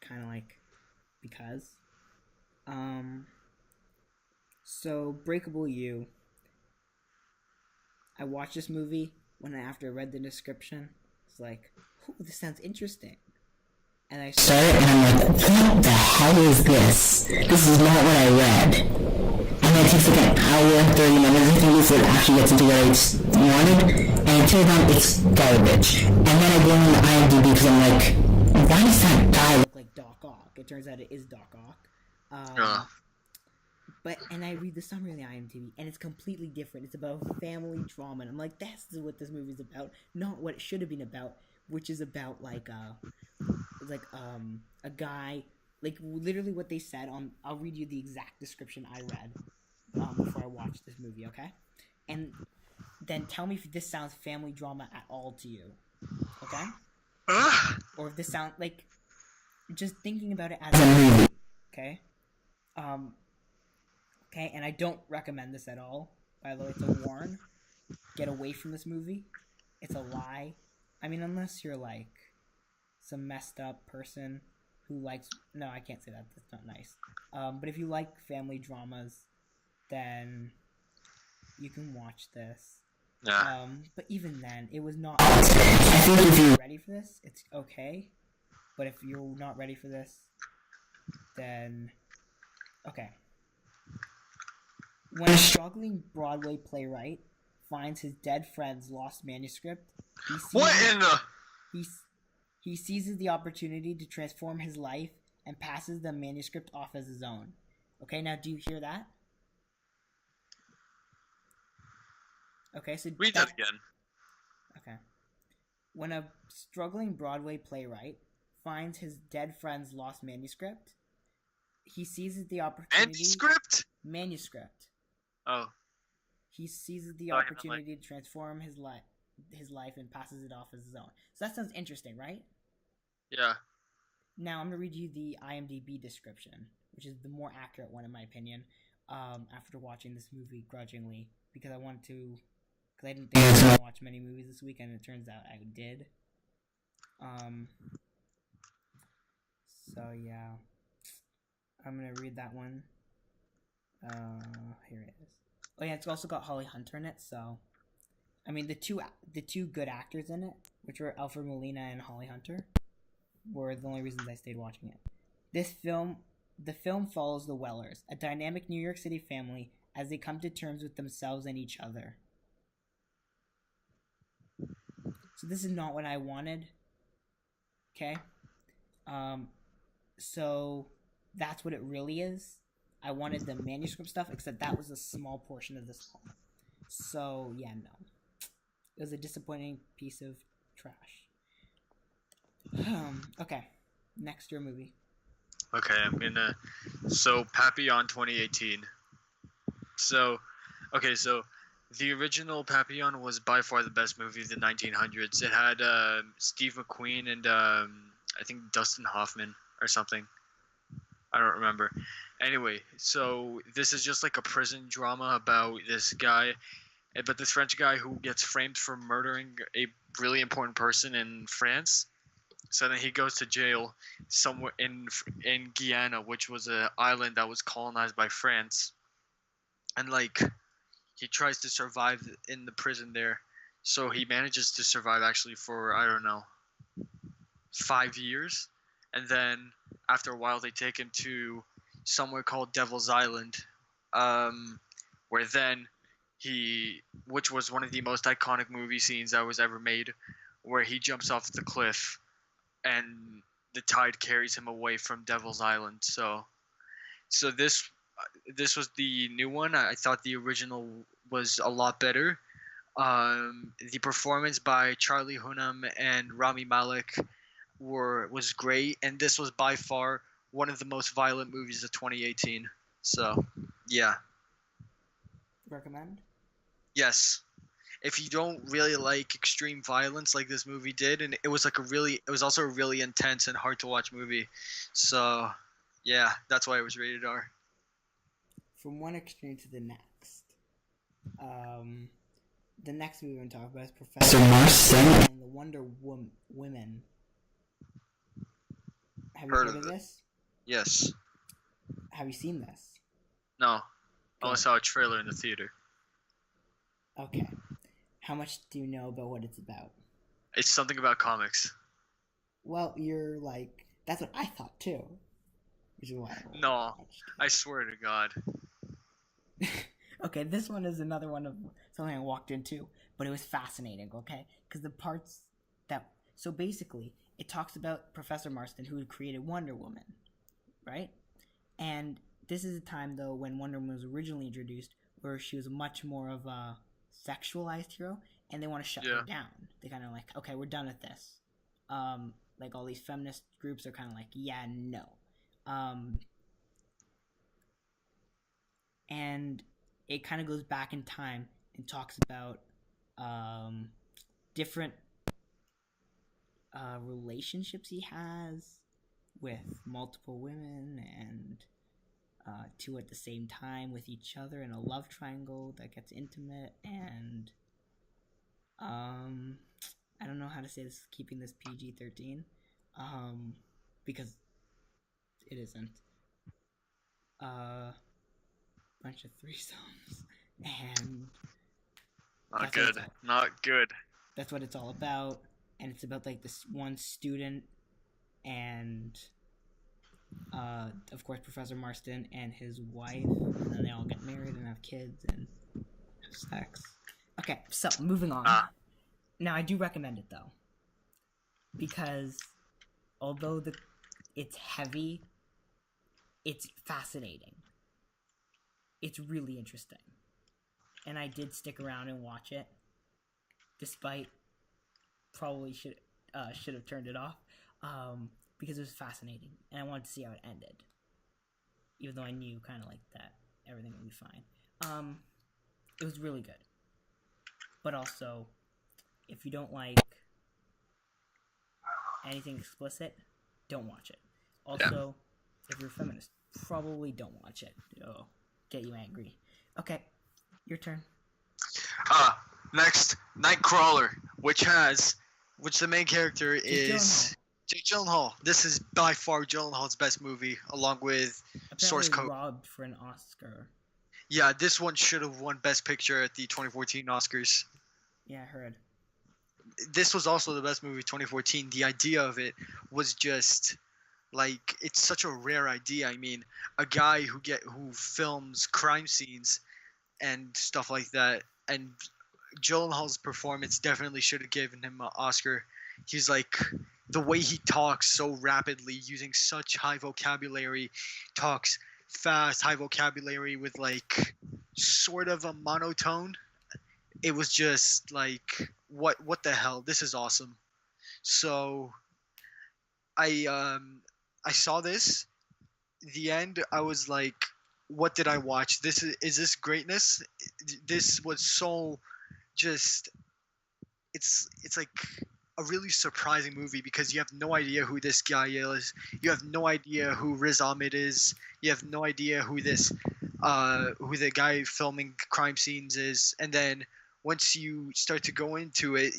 kind of like because. So Breakable You. I watched this movie. After I read the description, it's like, "Ooh, this sounds interesting." And I started, and I'm like, "What the hell is this? This is not what I read." And then it takes like an hour and 30 minutes I think before it actually gets into what I wanted, and it turns out it's garbage. And then I go on the IMDb because I'm like, why does that guy look like Doc Ock? It turns out it is Doc Ock. But I read the summary on the IMDb, and it's completely different. It's about family drama, and I'm like, that's what this movie's about, not what it should have been about, which is about a guy, like literally what they said on. I'll read you the exact description I read before I watched this movie, okay? And then tell me if this sounds family drama at all to you, okay? Or if this sounds like just thinking about it as a movie, okay? Okay, and I don't recommend this at all. By the way, to warn, get away from this movie. It's a lie. I mean, unless you're like some messed up person who likes. No, I can't say that. That's not nice. But if you like family dramas, then you can watch this. Yeah. But even then, it was not. If you're ready for this, it's okay. But if you're not ready for this, then okay. When a struggling Broadway playwright finds his dead friend's lost manuscript, he seizes the opportunity to transform his life and passes the manuscript off as his own. Okay, now do you hear that? Okay, so read that again. Okay. When a struggling Broadway playwright finds his dead friend's lost manuscript, he seizes the opportunity. Manuscript. Oh. He seizes the opportunity to transform his life and passes it off as his own. So that sounds interesting, right? Yeah. Now I'm gonna read you the IMDb description, which is the more accurate one in my opinion. After watching this movie grudgingly, because I wanted to, because I didn't think I was gonna watch many movies this week, and it turns out I did. So yeah, I'm gonna read that one. Here it is. Oh yeah, it's also got Holly Hunter in it. So, I mean, the two good actors in it, which were Alfred Molina and Holly Hunter, were the only reasons I stayed watching it. The film follows the Wellers, a dynamic New York City family, as they come to terms with themselves and each other. So this is not what I wanted. Okay. So that's what it really is. I wanted the manuscript stuff, except that was a small portion of this film. So, yeah, no. It was a disappointing piece of trash. Okay. Next, your movie. Okay, so Papillon 2018. So the original Papillon was by far the best movie of the 1900s. It had Steve McQueen and I think Dustin Hoffman or something. I don't remember. Anyway, so this is just like a prison drama about this guy, but this French guy who gets framed for murdering a really important person in France. So then he goes to jail somewhere in Guyana, which was an island that was colonized by France. And like he tries to survive in the prison there. So he manages to survive actually for, I don't know, 5 years. And then after a while they take him to somewhere called Devil's Island, where then which was one of the most iconic movie scenes that was ever made, where he jumps off the cliff and the tide carries him away from Devil's Island. So this was the new one. I thought the original was a lot better. The performance by Charlie Hunnam and Rami Malek was great, and this was by far one of the most violent movies of 2018. So, yeah. Recommend? Yes. If you don't really like extreme violence like this movie did, and it was also a really intense and hard to watch movie. So, yeah, that's why it was rated R. From one extreme to the next. The next movie we're going to talk about is Professor Marston and the Wonder Women. Have you heard of this? Yes. Have you seen this? No. I only saw a trailer in the theater. Okay. How much do you know about what it's about? It's something about comics. Well, you're like... That's what I thought, too. Which is why No. I swear to God. Okay, this one is another one of something I walked into, but it was fascinating, okay? Because the parts that... So basically, it talks about Professor Marston, who had created Wonder Woman, right? And this is a time, though, when Wonder Woman was originally introduced, where she was much more of a sexualized hero, and they want to shut her down. They kind of like, okay, we're done with this. Like, all these feminist groups are kind of like, yeah, no. And it kind of goes back in time and talks about different relationships he has with multiple women and two at the same time with each other in a love triangle that gets intimate. And I don't know how to say this, keeping this PG-13, because it isn't. Bunch of threesomes, and not good. That's what it's all about, and it's about like this one student, and of course Professor Marston and his wife, and then they all get married and have kids and have sex. Okay, so moving on. Now I do recommend it though, because although it's heavy, it's fascinating. It's really interesting. And I did stick around and watch it, despite probably should have turned it off, because it was fascinating, and I wanted to see how it ended. Even though I knew kind of like that everything would be fine. It was really good. But also, if you don't like anything explicit, don't watch it. Also, if you're a feminist, probably don't watch it. It'll get you angry. Okay, your turn. Next, Nightcrawler, which the main character is Jake Gyllenhaal. This is by far Gyllenhaal's best movie, along with Source Code. Robbed for an Oscar. Yeah, this one should have won Best Picture at the 2014 Oscars. Yeah, I heard. This was also the best movie 2014. The idea of it was just like, it's such a rare idea. I mean, a guy who films crime scenes and stuff like that, and Gyllenhaal's performance definitely should have given him an Oscar. He's like, the way he talks so rapidly, using such high vocabulary, talks fast, high vocabulary with like sort of a monotone. It was just like, what the hell? This is awesome. So I saw this. The end, I was like, what did I watch? Is this greatness? This was so just, it's like a really surprising movie, because you have no idea who this guy is. You have no idea who Riz Ahmed is. You have no idea who who the guy filming crime scenes is. And then once you start to go into it,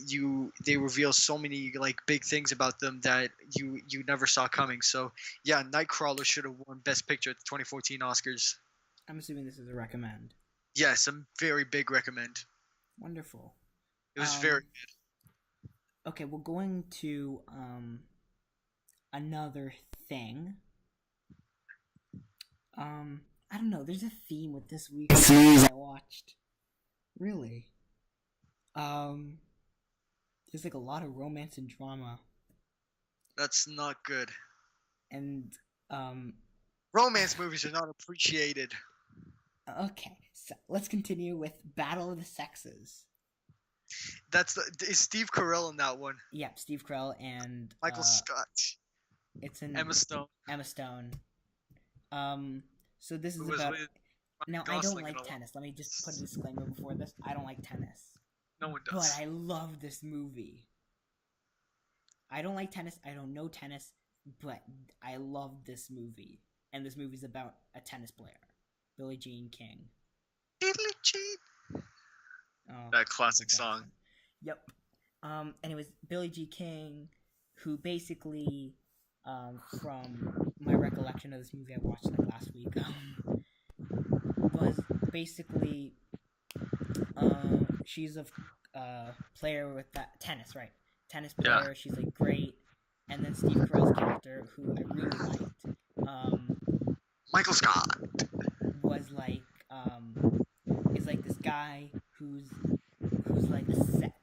they reveal so many like big things about them that you never saw coming. So yeah, Nightcrawler should have won Best Picture at the 2014 Oscars. I'm assuming this is a recommend. Yes, a very big recommend. Wonderful. It was very good. Okay, we're going to another thing. I don't know. There's a theme with this week I watched. Really? There's like a lot of romance and drama. That's not good. And romance movies are not appreciated. Okay, so let's continue with Battle of the Sexes. Is Steve Carell in that one? Yeah, Steve Carell and Michael Scott. It's an Emma Stone. Emma Stone. So this is about. Now I don't like tennis. Let me just put a disclaimer before this. I don't like tennis. No one does. But I love this movie. I don't like tennis. I don't know tennis, but I love this movie. And this movie's about a tennis player, Billie Jean King. Billie Jean. Oh, that classic song. Yep. Anyways, Billie Jean King, who basically, from my recollection of this movie I watched like last week, was basically, she's a player with tennis, right? Tennis player. Yeah. She's like great. And then Steve Carell's character, who I really liked, Michael Scott, was like guy who's like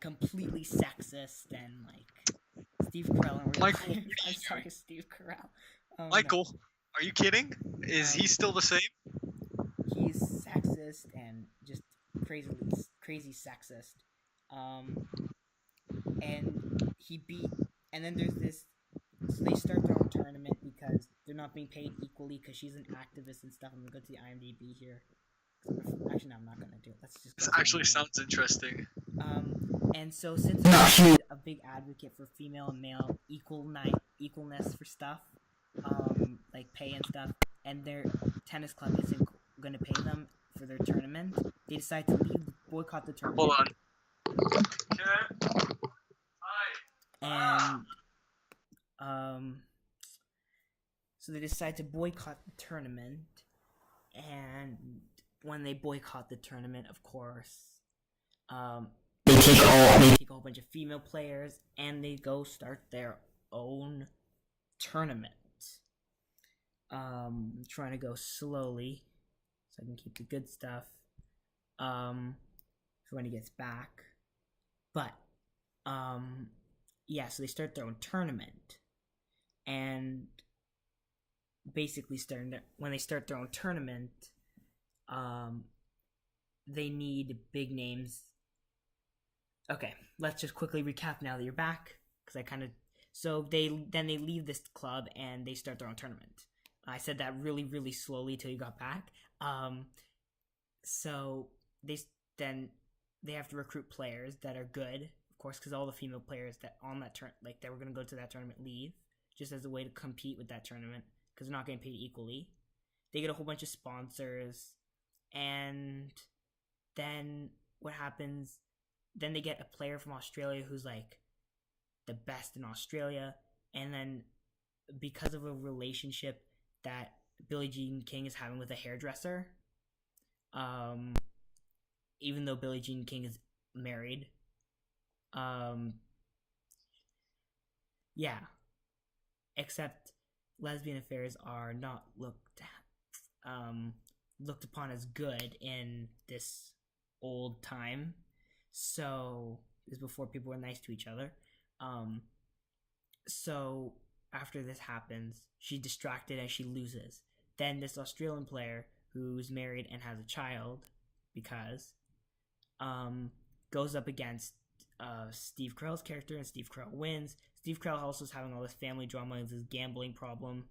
completely sexist and like Steve Carell in real Michael, life. I'm sorry, Steve Carell. Michael, are you kidding? Is he still the same? He's sexist and just crazy sexist. And he beat. And then there's this. So they start their own tournament because they're not being paid equally because she's an activist and stuff. I'm gonna go to the IMDb here. Actually, no, I'm not gonna do it. Let's just. This actually sounds interesting. And so since he's a big advocate for female and male equalness for stuff, like pay and stuff, and their tennis club isn't gonna pay them for their tournament, they decide to boycott the tournament. Hold on. Okay. Hi. And so they decide to boycott the tournament, and when they boycott the tournament, of course, they take a whole bunch of female players and they go start their own tournament. I'm trying to go slowly so I can keep the good stuff for when he gets back. But yeah, so they start their own tournament, and basically when they start their own tournament, they need big names. Okay, let's just quickly recap now that you're back, because so they leave this club and they start their own tournament. I said that really, really slowly till you got back. So they have to recruit players that are good, of course, because all the female players that on that that were gonna go to that tournament leave, just as a way to compete with that tournament, because they're not getting paid equally. They get a whole bunch of sponsors, and then what happens? Then they get a player from Australia who's like the best in Australia, and then because of a relationship that Billie Jean King is having with a hairdresser, even though Billie Jean King is married, yeah, except lesbian affairs are not looked upon as good in this old time. So this is before people were nice to each other. So after this happens, she's distracted and she loses. Then this Australian player who's married and has a child, because goes up against Steve Carell's character, and Steve Carell wins. Steve Carell also is having all this family drama and this gambling problem.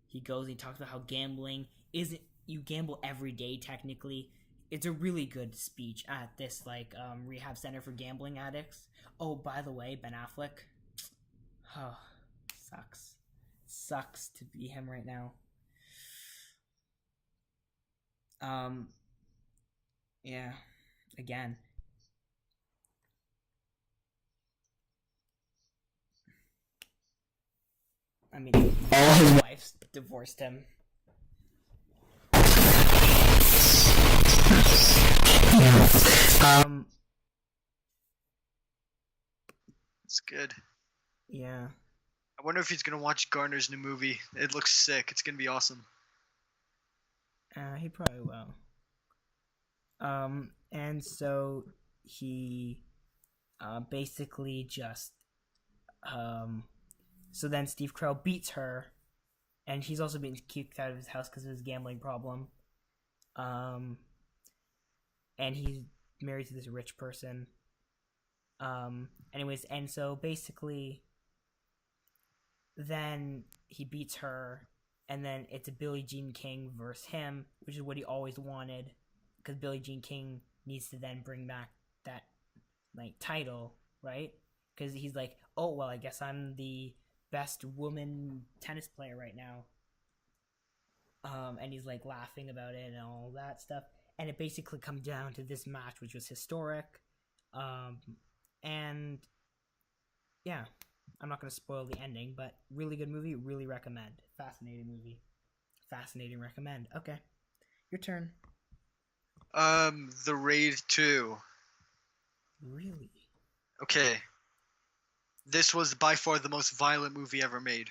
He goes and he talks about how gambling isn't, you gamble every day technically. It's a really good speech at this rehab center for gambling addicts. Oh, by the way, Ben Affleck. Oh, sucks to be him right now. Yeah, again. I mean, all his wives divorced him. It's good. Yeah. I wonder if he's gonna watch Garner's new movie. It looks sick. It's gonna be awesome. He probably will. And so he basically just so then Steve Carell beats her, and he's also being kicked out of his house because of his gambling problem. And he's married to this rich person. Anyways, and so basically then he beats her, and then it's a Billie Jean King versus him, which is what he always wanted, because Billie Jean King needs to then bring back that title, right? Because he's like, oh well, I guess I'm the best woman tennis player right now, and he's like laughing about it and all that stuff, and it basically comes down to this match, which was historic, and yeah, I'm not going to spoil the ending, but really good movie, really recommend. Fascinating movie. Fascinating, recommend. Okay, your turn. The Raid 2. Really? Okay. This was by far the most violent movie ever made.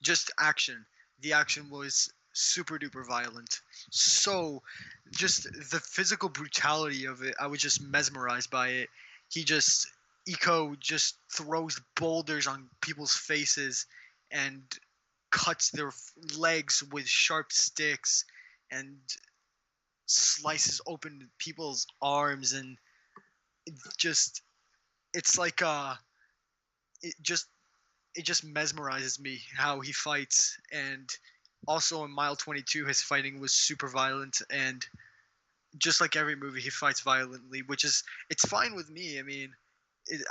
Just action. The action was super duper violent. So, just the physical brutality of it, I was just mesmerized by it. Iko just throws boulders on people's faces and cuts their legs with sharp sticks and slices open people's arms, and it's like it just mesmerizes me how he fights. And also in Mile 22 his fighting was super violent, and just like every movie he fights violently, which is it's fine with me. I mean,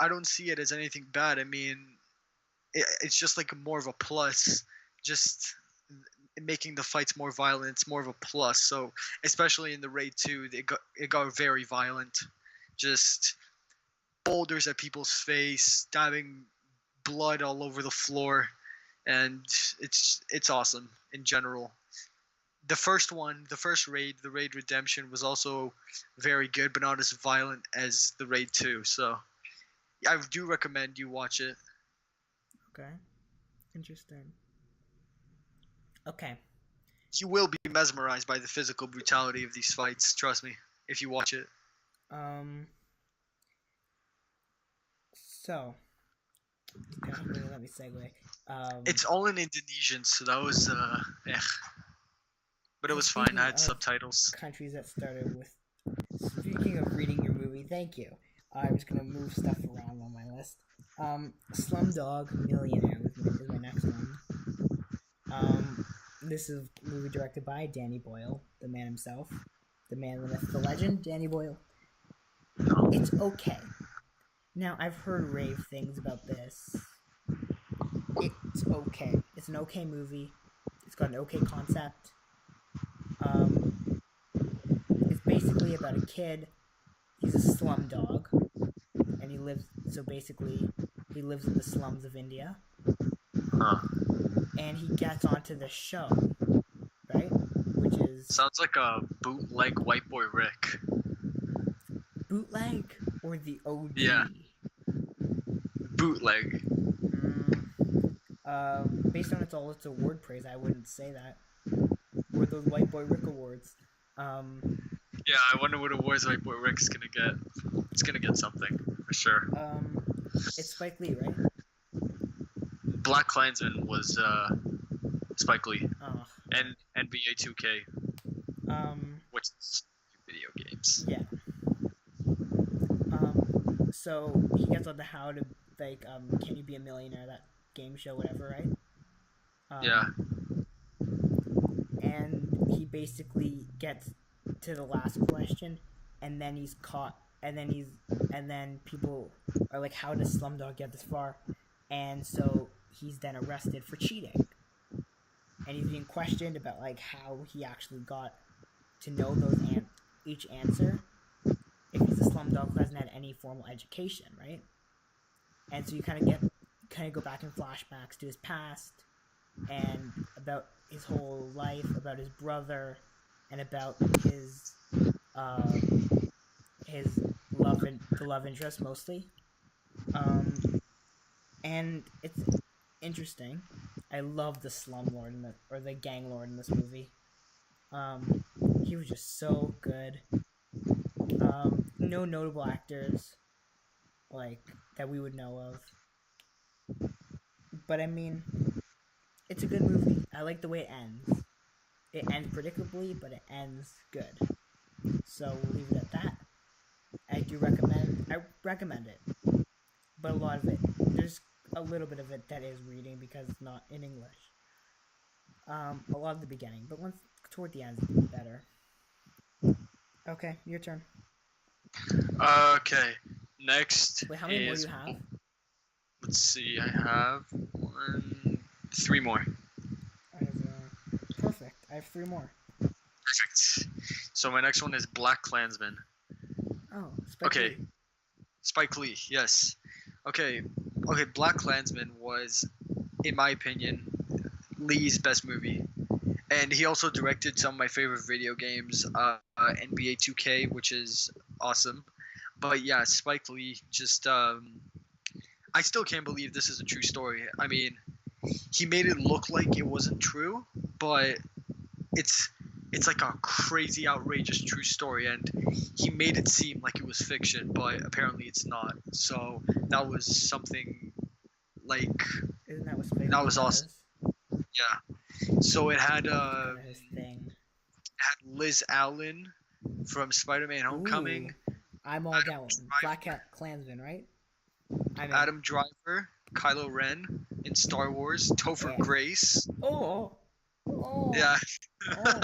I don't see it as anything bad. I mean, it's just like more of a plus. Just making the fights more violent, it's more of a plus. So especially in the Raid 2, it got very violent. Just boulders at people's face, stabbing blood all over the floor, and it's awesome in general. The first Raid, the Raid Redemption, was also very good, but not as violent as the Raid 2. So I do recommend you watch it. Okay. Interesting. Okay. You will be mesmerized by the physical brutality of these fights, trust me, if you watch it. So, let me segue. It's all in Indonesian, so that was but it was fine. I had subtitles. Countries that started with. Speaking of reading your movie, thank you. I'm just gonna move stuff around on my list. Slumdog Millionaire is my next one. This is a movie directed by Danny Boyle, the man himself, the man, the myth, the legend, Danny Boyle. It's okay. Now, I've heard rave things about this. It's okay. It's an okay movie. It's got an okay concept. It's basically about a kid. He's a slum dog, and he lives in the slums of India. And he gets onto the show, right? Which is... Sounds like a bootleg White Boy Rick. Bootleg or the OG? Yeah. Bootleg. Based on it's award praise, I wouldn't say that. Or those White Boy Rick awards. Yeah, I wonder what awards White Boy Rick's gonna get. It's gonna get something, for sure. It's Spike Lee, right? Black Klansman was Spike Lee. Oh. And NBA 2K. Which is video games. Yeah. So he gets on the How to Can You Be a Millionaire, that game show, whatever, right? Yeah. And he basically gets to the last question, and then he's caught, and then people are like, how does Slumdog get this far? And so he's then arrested for cheating, and he's being questioned about like how he actually got to know each answer. If he's a slumdog who hasn't had any formal education, right? And so you kind of go back in flashbacks to his past and about his whole life, about his brother, and about his love interest mostly. And it's interesting. I love the slumlord or the gang lord in this movie. He was just so good. No notable actors like that we would know of. But I mean, it's a good movie. I like the way it ends. It ends predictably, but it ends good. So we'll leave it at that. I recommend it. But a lot of it, there's a little bit of it that is reading because it's not in English. A lot of the beginning, but once toward the end, it's better. Okay, your turn. Okay, next. Wait, how many more do you have? Let's see, I have 3 more. Perfect. I have 3 more. Perfect. So my next one is Black Klansman. Oh, Spike Lee. Spike Lee, yes. Okay, Black Klansman was, in my opinion, Lee's best movie. And he also directed some of my favorite video games, NBA 2K, which is awesome. But yeah, Spike Lee, just, I still can't believe this is a true story. I mean, he made it look like it wasn't true, but it's like a crazy, outrageous true story, and he made it seem like it was fiction, but apparently it's not. So that was something like Isn't that what Spike that was Lee awesome. does? Yeah. So it had Kinda his thing. Liz Allen from Spider-Man: Homecoming. Ooh, I'm all Adam down. Driver. Black Cat Klansman, right? I'm in. Adam Driver, Kylo Ren in Star Wars, Topher Yeah. Grace. Oh. Oh. Yeah. Oh.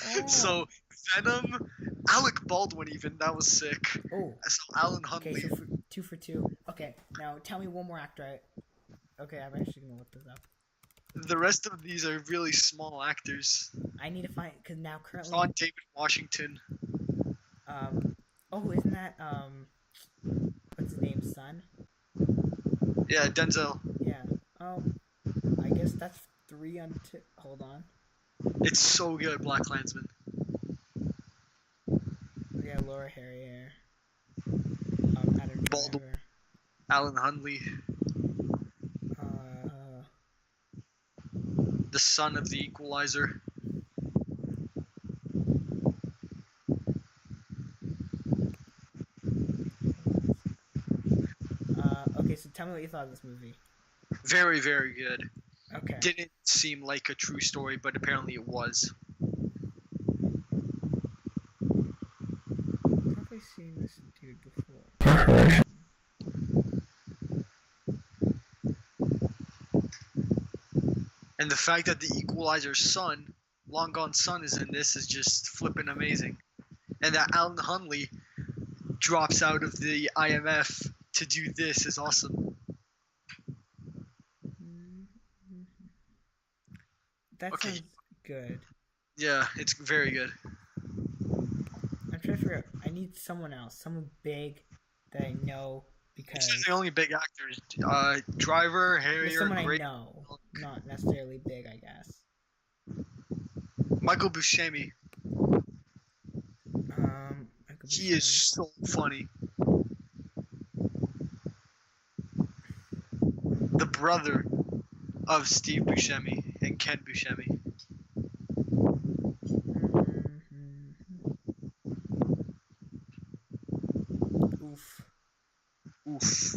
Oh. So Venom, Alec Baldwin even, that was sick. Oh. So Alan Okay, Huntley. so two for two. Okay, now tell me one more actor. Okay, I'm actually gonna look this up. The rest of these are really small actors. I need to find because now currently. John David Washington. Oh, isn't that what's his name? Son. Yeah, Denzel. Yeah. I guess that's 3 on 2. Hold on. It's so good, Black Klansman. Yeah, Laura Harrier. Adam Baldwin. Driver. Alan Huntley, the son of the Equalizer. Okay, so tell me what you thought of this movie. Very, very good. Okay. Didn't seem like a true story, but apparently it was. Have I seen this dude before? And the fact that the Equalizer's son, long gone son, is in this is just flippin' amazing. And that Alan Huntley drops out of the IMF to do this is awesome. That Okay. sounds good. Yeah, it's very good. I'm trying to figure out. I need someone else, someone big that I know because These are the only big actors. Driver, there's Harrier, someone Great, I know, not necessarily big, I guess. Michael Buscemi. Michael He is Buscemi. so funny. The brother of Steve Buscemi and Ken Buscemi. Oof. Oof.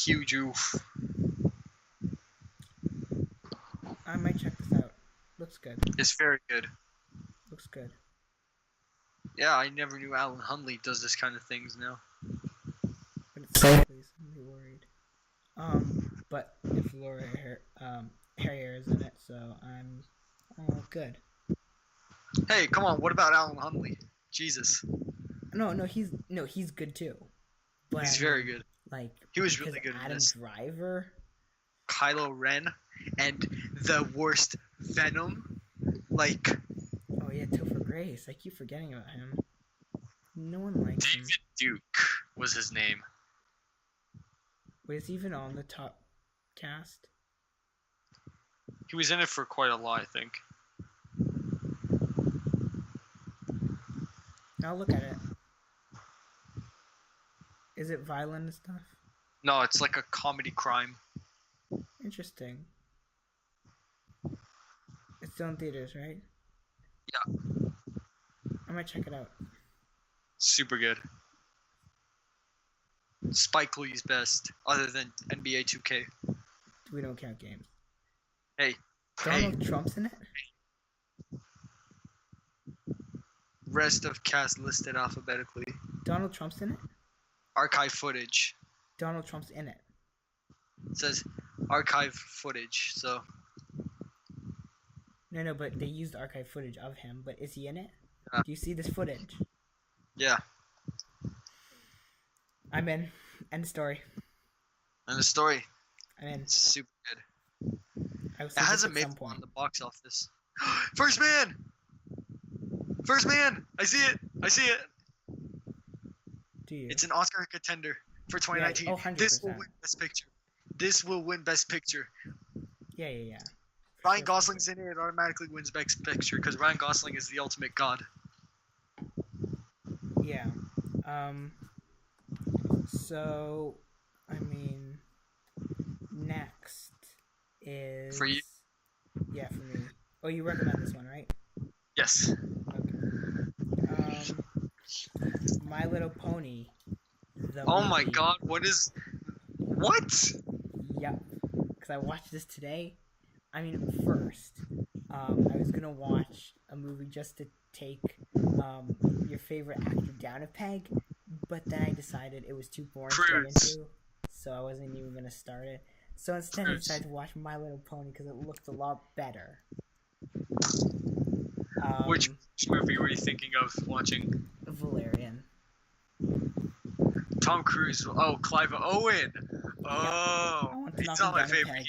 Huge oof. I might check this out. Looks good. It's very good. Looks good. Yeah, I never knew Alan Huntley does this kind of things now. But it's please, I'm really worried. But if Laura Harrier is in it, so I'm good. Hey, come on, what about Alan Huntley? Jesus. No, he's good too. But He's very good. Like He was because really good in Adam this. Driver. Kylo Ren and the worst Venom. Like, Oh yeah, Topher Grace. I keep forgetting about him. No one likes him. David Duke was his name. Wait, is he even on the top cast? He was in it for quite a lot, I think. Now look at it. Is it violent and stuff? No, it's like a comedy crime. Interesting. It's still in theaters, right? Yeah. I might check it out. Super good. Spike Lee's best, other than NBA 2K. We don't count games. Hey. Donald Trump's in it? Rest of cast listed alphabetically. Donald Trump's in it? Archive footage. Donald Trump's in it. It says archive footage, so No, but they used archive footage of him, but is he in it? Yeah. Do you see this footage? yeah. I'm in. End story. And the story, I'm in. it's super good. I was It hasn't at some made it point. on the box office. First Man! First Man! I see it! I see it! Do you? It's an Oscar contender for 2019. Yeah, oh, This will 100%. win Best Picture. This will win Best Picture. Yeah. For Ryan sure, for Gosling's sure. in it, it automatically wins Best Picture because Ryan Gosling is the ultimate god. Yeah. So, I mean, next is... For you? Yeah, for me. Oh, you recommend this one, right? Yes. Okay. My Little Pony. Oh my God! What? Yep. Because I watched this today. I mean, first, I was gonna watch a movie just to take your favorite actor down a peg, but then I decided it was too boring to get into, so I wasn't even gonna start it. So instead, I decided to watch My Little Pony because it looked a lot better. Which movie were you thinking of watching? Valerian. Tom Cruise. Oh, Clive Owen. Oh, Yep. he's not my favorite.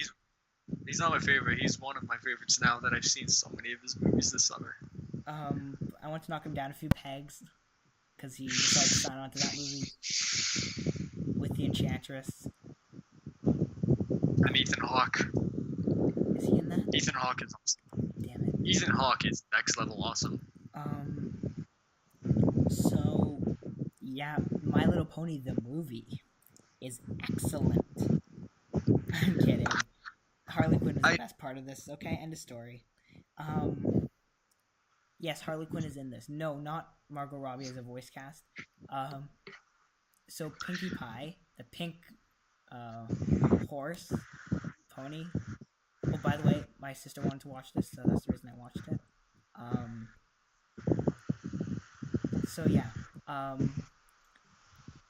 He's not my favorite. He's one of my favorites now that I've seen so many of his movies this summer. I want to knock him down a few pegs because he decided to sign on to that movie with the Enchantress. And Ethan Hawke. Is he in that? Ethan Hawke is awesome. Damn it. Ethan Hawke is next level awesome. So, yeah, My Little Pony, the movie, is excellent. I'm kidding. Harley Quinn is the best part of this. Okay, end of story. Yes, Harley Quinn is in this. No, not Margot Robbie as a voice cast. So Pinkie Pie, the pink horse pony. Oh, by the way, my sister wanted to watch this, so that's the reason I watched it. So yeah,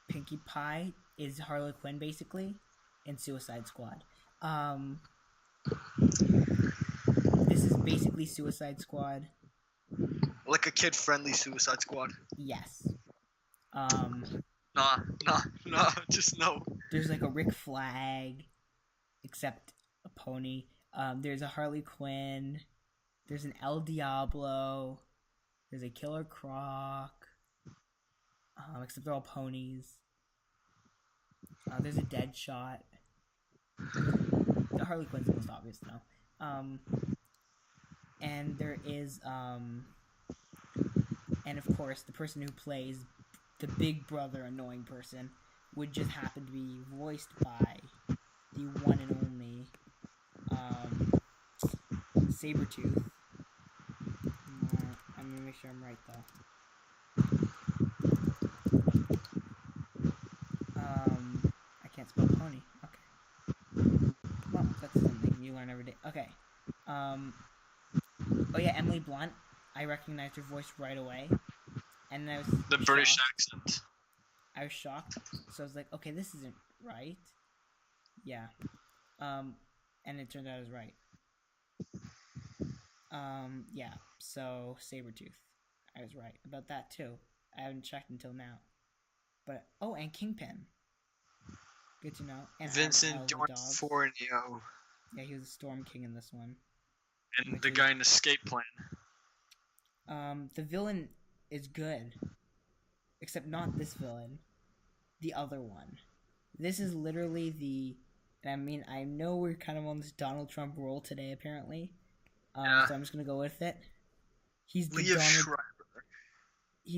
Pinkie Pie is Harley Quinn basically in Suicide Squad. This is basically Suicide Squad. Like a kid-friendly Suicide Squad. Yes. Nah, just no. There's like a Rick Flag, except a pony. There's a Harley Quinn. There's an El Diablo. There's a Killer Croc. Except they're all ponies. There's a Deadshot. The Harley Quinn's the most obvious though. And there is and of course the person who plays the big brother annoying person would just happen to be voiced by the one and only Sabretooth. I'm gonna make sure I'm right though. I can't spell pony. Okay. Well, that's something you learn every day. Okay. Oh yeah, Emily Blunt. I recognized her voice right away, and I was the British accent. I was shocked, so I was like, okay, this isn't right. Yeah. And it turned out I was right. Yeah. So Sabretooth, I was right about that too. I haven't checked until now. But and Kingpin. Good to know. And Vincent D'Onofrio. Yeah, he was a Storm King in this one. And the guy in Escape Plan. The villain is good. Except not this villain. The other one. This is literally I mean, I know we're kind of on this Donald Trump roll today, apparently. Yeah. So I'm just gonna go with it. He's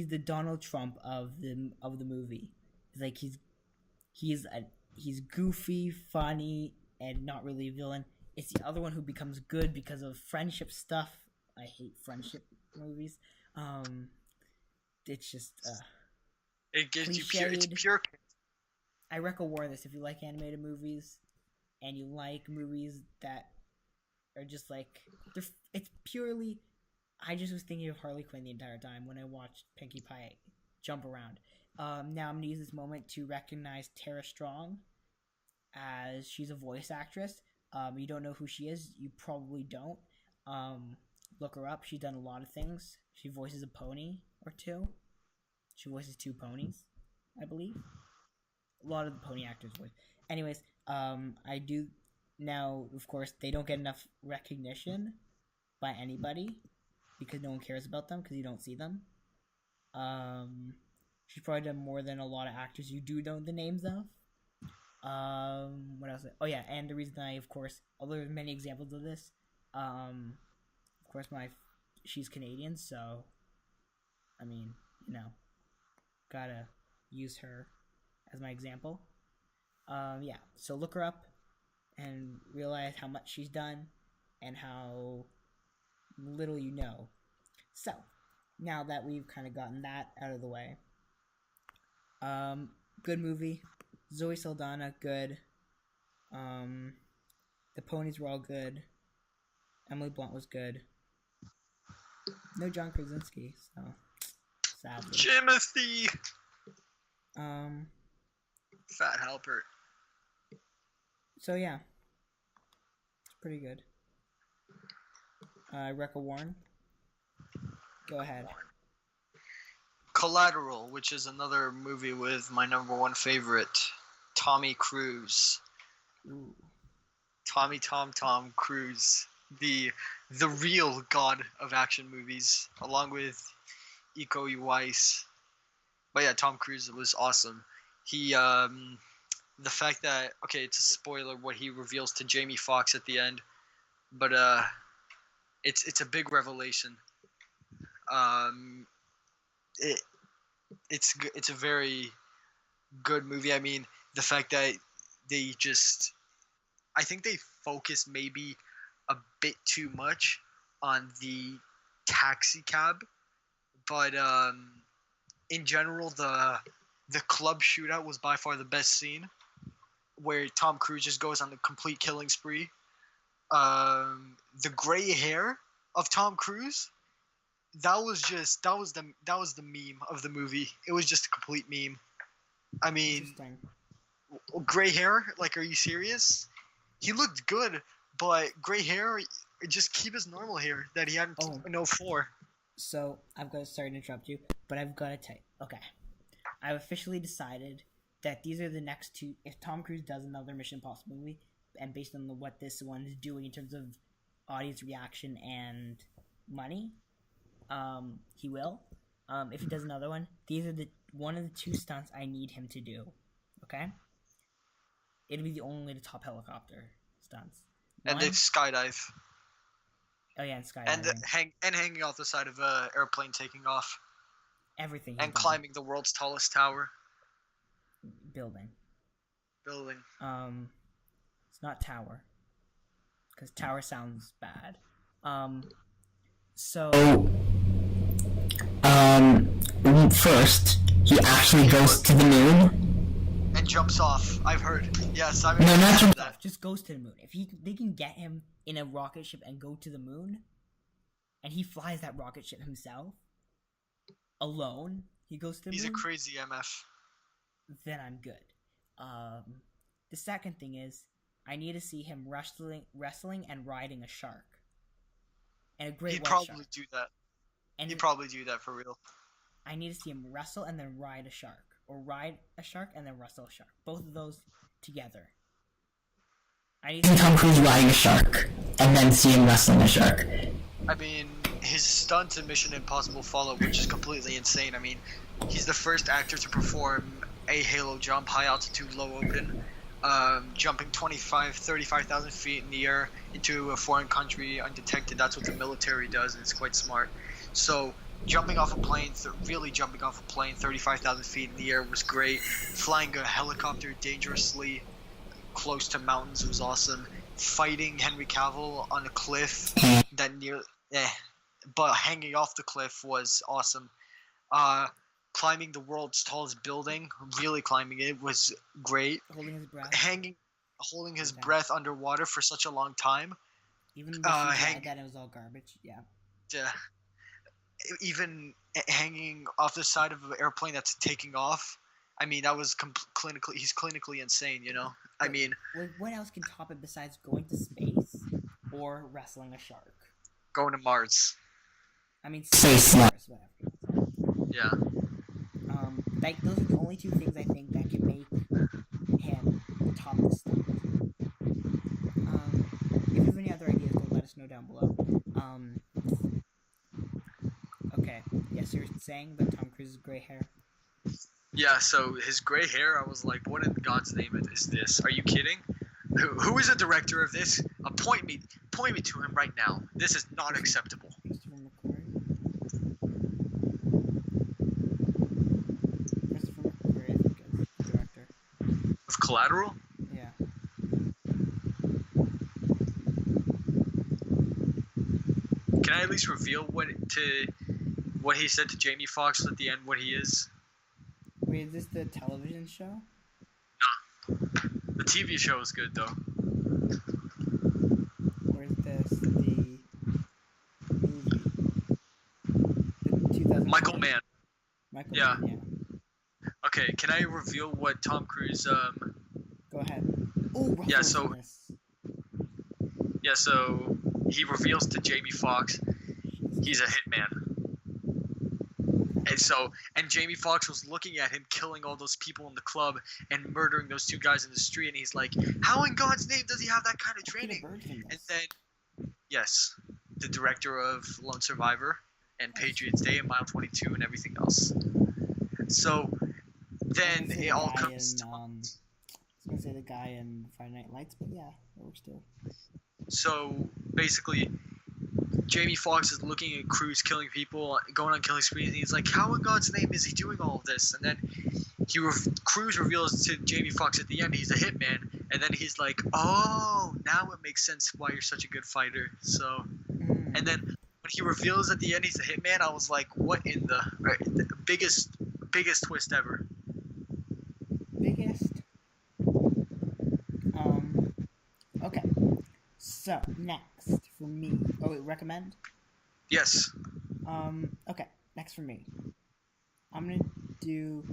the Donald Trump of the movie. It's like he's goofy, funny, and not really a villain. It's the other one who becomes good because of friendship stuff. I hate friendship movies. It's just it gives cliched. you it's pure. I warn this: if you like animated movies and you like movies that are just like it's purely. I just was thinking of Harley Quinn the entire time when I watched Pinkie Pie jump around. Now I'm gonna use this moment to recognize Tara Strong, as she's a voice actress. You don't know who she is. You probably don't. Look her up. She's done a lot of things. She voices a pony or two. She voices 2 ponies, I believe. A lot of the pony actors voice. Anyways, I do now. Of course, they don't get enough recognition by anybody because no one cares about them because you don't see them. She's probably done more than a lot of actors you do know the names of. What else? Oh yeah, and the reason of course, although there's many examples of this, of course she's Canadian, so I mean, gotta use her as my example. Yeah, so look her up and realize how much she's done and how little you know. So, now that we've kind of gotten that out of the way, good movie. Zoe Saldana, good. The ponies were all good. Emily Blunt was good. No John Krasinski, so sadly. Timothy. Fat Halpert. So yeah, it's pretty good. Rebecca Warren. Go ahead. Collateral, which is another movie with my number one favorite, Tommy Cruise. Ooh. Tom Cruise, the real god of action movies, along with Iko Uwais. But yeah, Tom Cruise was awesome. He, the fact that, okay, it's a spoiler what he reveals to Jamie Foxx at the end, but it's a big revelation. It's a very good movie. I mean, the fact that they just, I think they focus maybe a bit too much on the taxi cab, but in general, the club shootout was by far the best scene, where Tom Cruise just goes on the complete killing spree. The gray hair of Tom Cruise, that was the meme of the movie. It was just a complete meme. I mean, gray hair? Like, are you serious? He looked good, but gray hair, just keep his normal hair that he had in 04. So, sorry to interrupt you, but I've got to tell you. Okay. I've officially decided that these are the next two. If Tom Cruise does another Mission Impossible movie, and based on what this one is doing in terms of audience reaction and money, he will. If he does another one, these are one of the two stunts I need him to do. Okay? It'll be the only way to top helicopter stunts. And they skydive. Oh yeah, and skydiving. And hanging off the side of an airplane taking off. Everything. And climbing the world's tallest tower. Building. It's not tower. Because tower sounds bad. First, he actually goes to the moon. And jumps off. I've heard. Yes, I've heard. No, not jumps off. Just goes to the moon. If they can get him in a rocket ship and go to the moon, and he flies that rocket ship himself, alone, he goes to the moon. He's a crazy MF. Then I'm good. The second thing is, I need to see him wrestling and riding a shark. And a great He'd white probably shark. do that. And He'd probably do that for real. I need to see him wrestle and then ride a shark. Or ride a shark and then wrestle a shark. Both of those together. I need to see Tom Cruise riding a shark and then see him wrestling a shark. I mean, his stunts in Mission Impossible Fallout were just completely insane. I mean, he's the first actor to perform a halo jump, high altitude, low open, jumping 35,000 feet in the air into a foreign country undetected. That's what the military does, and it's quite smart. So, jumping off a plane, 35,000 feet in the air was great. Flying a helicopter dangerously close to mountains was awesome. Fighting Henry Cavill on a cliff but hanging off the cliff was awesome. Climbing the world's tallest building, really climbing it, was great. Holding his breath. Holding his breath underwater for such a long time. Even that it was all garbage. Yeah. Yeah. Even hanging off the side of an airplane that's taking off. I mean, that was he's clinically insane, you know? I mean... What else can top it besides going to space or wrestling a shark? Going to Mars. I mean, space, Mars, whatever. Yeah. Those are the only two things I think that can make him top the stunt. If you have any other ideas, then let us know down below. Okay. Yes, you're saying that Tom Cruise's gray hair? Yeah, so his gray hair, I was like, what in God's name is this? Are you kidding? Who is the director of this? Point me to him right now. This is not acceptable. Of Collateral? Yeah. Can I at least reveal what he said to Jamie Foxx at the end? What he is? Wait, is this the television show? The TV show is good though. Or is this the movie? The 2000. Michael Mann. Michael Yeah. Mann, yeah. Okay, can I reveal what Tom Cruise? Go ahead. Oh, Yeah, so he reveals to Jamie Foxx he's a hitman. And Jamie Foxx was looking at him killing all those people in the club and murdering those 2 guys in the street, and he's like, how in God's name does he have that kind of training? And then, yes, the director of Lone Survivor and Patriots Day and Mile 22 and everything else. So then it all comes I was gonna say the guy in Friday Night Lights, but yeah, that works too. So basically, Jamie Foxx is looking at Cruise killing people, going on killing sprees, and he's like, how in God's name is he doing all of this? And then Cruise reveals to Jamie Foxx at the end he's a hitman, and then he's like, oh, now it makes sense why you're such a good fighter. So, and then when he reveals at the end he's a hitman, I was like, what in the biggest twist ever. Biggest? Okay. So, next for me. Oh, wait, recommend? Yes. Okay, next for me. I'm gonna do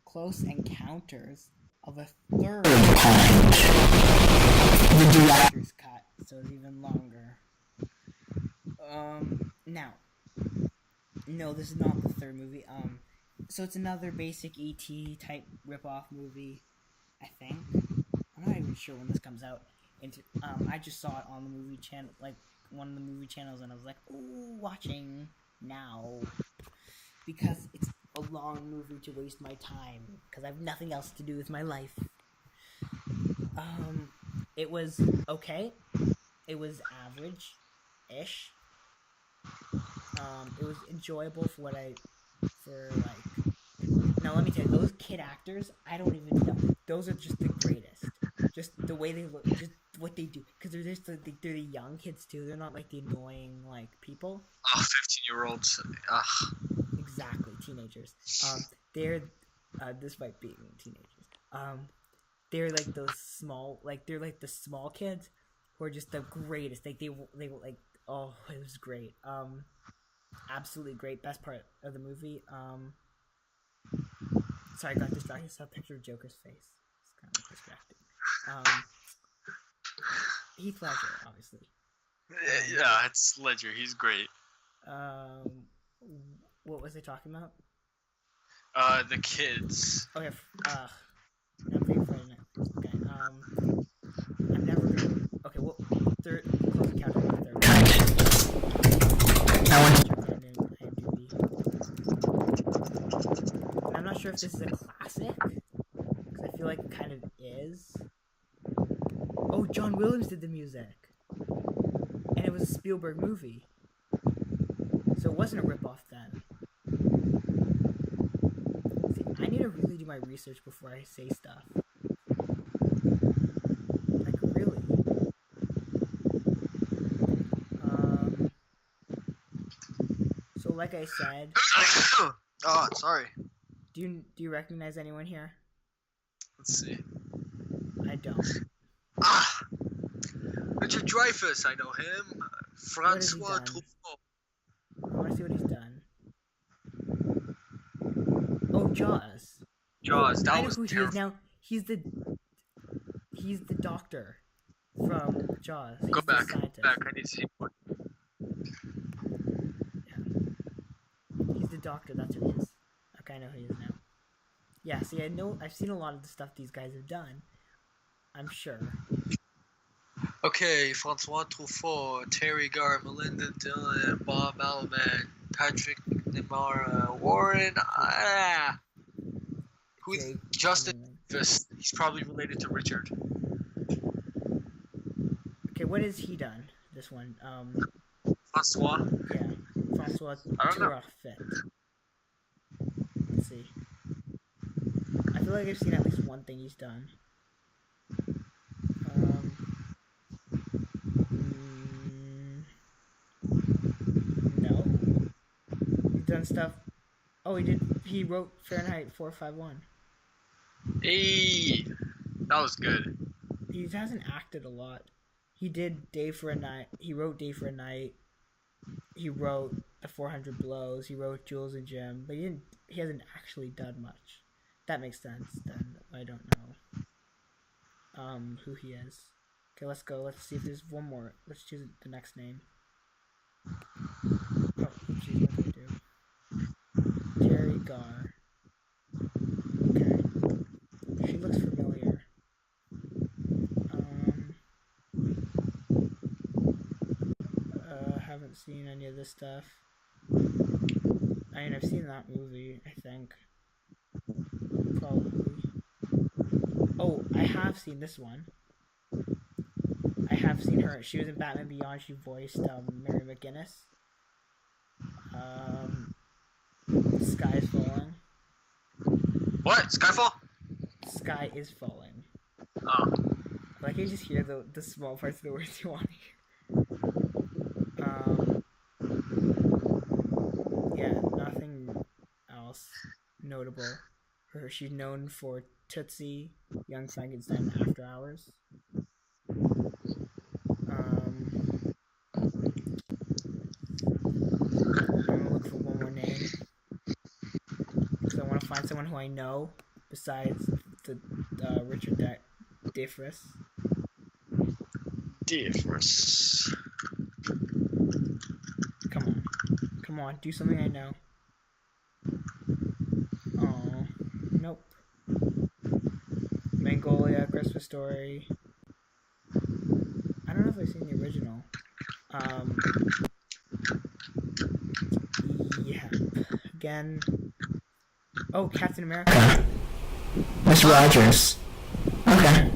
Close Encounters of a Third Kind. The director's cut, so it's even longer. Now. No, this is not the third movie. So it's another basic E.T. type ripoff movie, I think. I'm not even sure when this comes out. I just saw it on the movie channel, like one of the movie channels, and I was like, ooh, watching now. Because it's a long movie to waste my time, because I have nothing else to do with my life. It was okay. It was average-ish. It was enjoyable now let me tell you, those kid actors, I don't even know. Those are just the greatest. Just the way they look, just what they do. Because they're the young kids too. They're not like the annoying like people. 15-year-olds. Ugh. Exactly, teenagers. They're despite being teenagers. They're like those small, they're like the small kids who are just the greatest. Like they like, oh, it was great. Absolutely great. Best part of the movie. Sorry, I got distracted. I saw a picture of Joker's face. It's kind of distracting. Heath Ledger, obviously. Yeah, it's Ledger. He's great. What was I talking about? The kids. Okay. I'm thinking Friday Night. Okay. I'm never gonna. Okay. Well, third close encounter of the third. I want I'm not sure if this is a classic, because I feel like it kind of is. Oh, John Williams did the music, and it was a Spielberg movie, so it wasn't a ripoff then. See, I need to really do my research before I say stuff. Like, really. So like I said... Oh, sorry. Do you recognize anyone here? Let's see. I don't. Richard Dreyfuss, I know him. Francois done? Truffaut. I want to see what he's done. Oh, Jaws. Jaws, that I know was who he terrible. is now. He's the doctor from Jaws. He's Go the back. scientist. I need to see what. Yeah. He's the doctor. That's who he is. Okay, I know who he is now. Yeah. See, I've seen a lot of the stuff these guys have done. I'm sure. Okay, Francois Truffaut, Terry Garr, Melinda Dillon, Bob Malaman, Patrick McNamara, Warren. Who's Justin Dreyfuss? He's probably related to Richard. Okay, what has he done? This one. Francois. Yeah, Francois I don't know. Truffaut. Let's see. I feel like I've seen at least one thing he's done. done stuff. Oh, he wrote Fahrenheit 451. Hey, that was good. He hasn't acted a lot. He did Day for a Night. He wrote Day for a Night. He wrote The 400 Blows. He wrote Jules and Jim. But he hasn't actually done much. That makes sense. Then I don't know who he is. Okay, let's go. Let's see if there's one more. Let's choose the next name. Oh, jeez, what did I do? Terry Garr. Okay. She looks familiar. Haven't seen any of this stuff. I mean, I've seen that movie, I think. Probably. Oh, I have seen this one. I have seen her. She was in Batman Beyond. She voiced Mary McGinnis. Sky is Falling. What? Skyfall? Sky is Falling. Oh. Like, I just hear the small parts of the words you want to hear. Yeah, nothing else notable. She's known for Tootsie, Young Frankenstein, After Hours. I'm gonna look for one more name because I want to find someone who I know besides the Richard Dreyfuss. Dreyfuss. Come on, do something I know. Oh, nope. Mongolia, Christmas Story. I don't know if I've seen the original. Yeah. Again. Oh, Captain America. Mr. Rogers. Okay.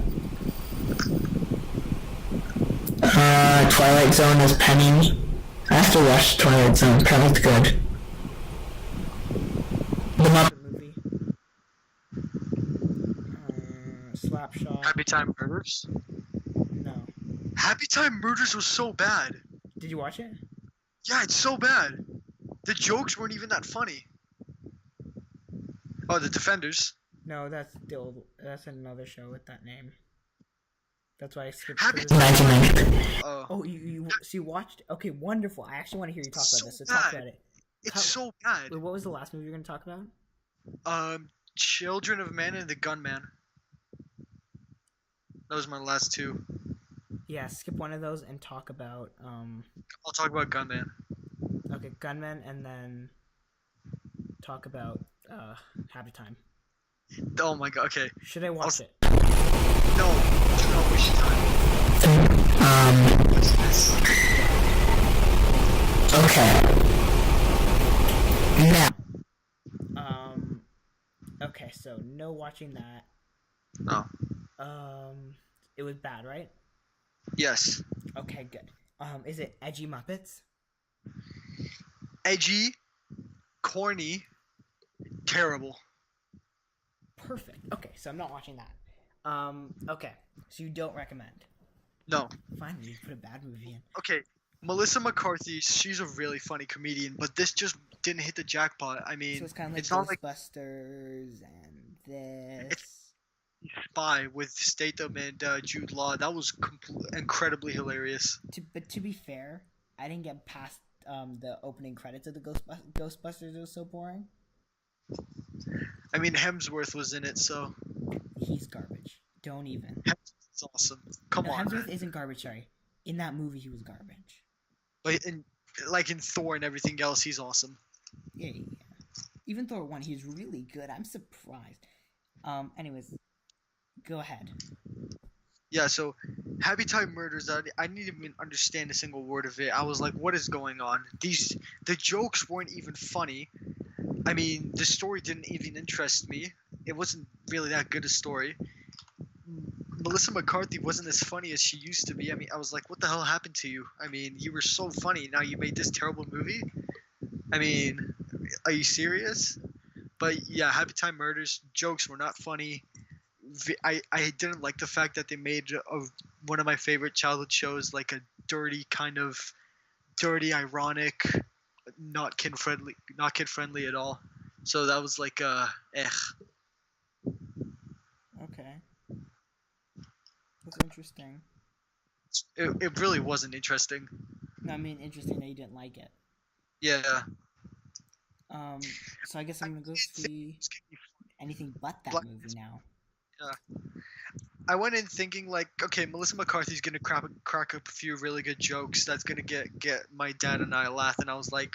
Twilight Zone is Penny. I have to watch Twilight Zone. Apparently it's good. The Muppet movie. Slapshot. Happy Time Murders? No. Happy Time Murders was so bad. Did you watch it? Yeah, it's so bad. The jokes weren't even that funny. Oh, The Defenders. No, that's another show with that name. That's why I skipped. Happy to Time. Oh, you watched? Okay, wonderful. I actually want to hear you talk about this. So bad. talk about it. It's so bad. Wait, what was the last movie you were going to talk about? Children of Men and The Gunman. Those are my last two. Yeah, skip one of those and talk about I'll talk about Gunman. Okay, Gunman, and then talk about Happy Time. Oh my god. Okay. Should I watch it? No. Do not waste your time. Okay. Now. Okay, so no watching that. No. It was bad, right? Yes. Okay, good. Is it Edgy Muppets? Edgy, corny, terrible. Perfect. Okay, so I'm not watching that. Okay, so you don't recommend. No. Finally, you put a bad movie in. Okay, Melissa McCarthy, she's a really funny comedian, but this just didn't hit the jackpot. I mean, So it's kind of like not like Ghostbusters and this. It's Spy with Statham and Jude Law. That was incredibly hilarious. But to be fair, I didn't get past the opening credits of the Ghostbusters. It was so boring. I mean, Hemsworth was in it, so He's garbage. Don't even. Hemsworth's awesome. Come on. Hemsworth isn't garbage. Sorry. In that movie, he was garbage. But in Thor and everything else, he's awesome. Yeah. Even Thor 1, he's really good. I'm surprised. Anyways, go ahead. Yeah, so Happy Time Murders, I didn't even understand a single word of it. I was like, what is going on? The jokes weren't even funny. I mean, the story didn't even interest me. It wasn't really that good a story. Melissa McCarthy wasn't as funny as she used to be. I mean, I was like, what the hell happened to you? I mean, you were so funny. Now you made this terrible movie? I mean, are you serious? But yeah, Happy Time Murders, jokes were not funny. I didn't like the fact that they made one of my favorite childhood shows like a dirty, ironic, not kid friendly at all. So that was like Okay. That's interesting. It really wasn't interesting. No, I mean, interesting that you didn't like it. Yeah. So I guess I'm gonna go see anything but that movie now. Yeah. I went in thinking like, okay, Melissa McCarthy's gonna crack up a few really good jokes that's gonna get my dad and I laughing. I was like,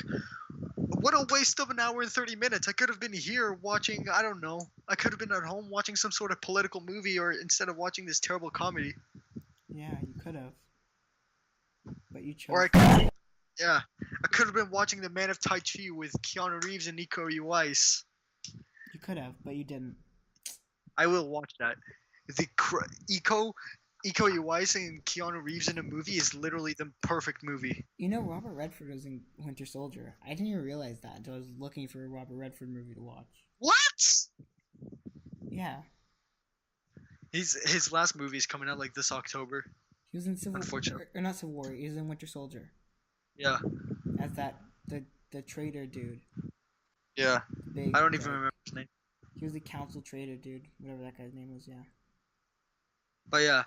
what a waste of an hour and 30 minutes. I could have been here watching, I don't know. I could have been at home watching some sort of political movie, or instead of watching this terrible comedy. Yeah, you could have. But you chose. Or I could have been watching The Man of Tai Chi with Keanu Reeves and Iko Uwais. You could have, but you didn't. I will watch that. The Iko Uwais and Keanu Reeves in a movie is literally the perfect movie. You know, Robert Redford was in Winter Soldier. I didn't even realize that until I was looking for a Robert Redford movie to watch. What? Yeah. His last movie is coming out like this October. He was in Civil Unfortunately. or not Civil War. He was in Winter Soldier. Yeah. As the traitor dude. Yeah. Big, I don't even remember his name. He was the council traitor dude, whatever that guy's name was. Yeah. But yeah,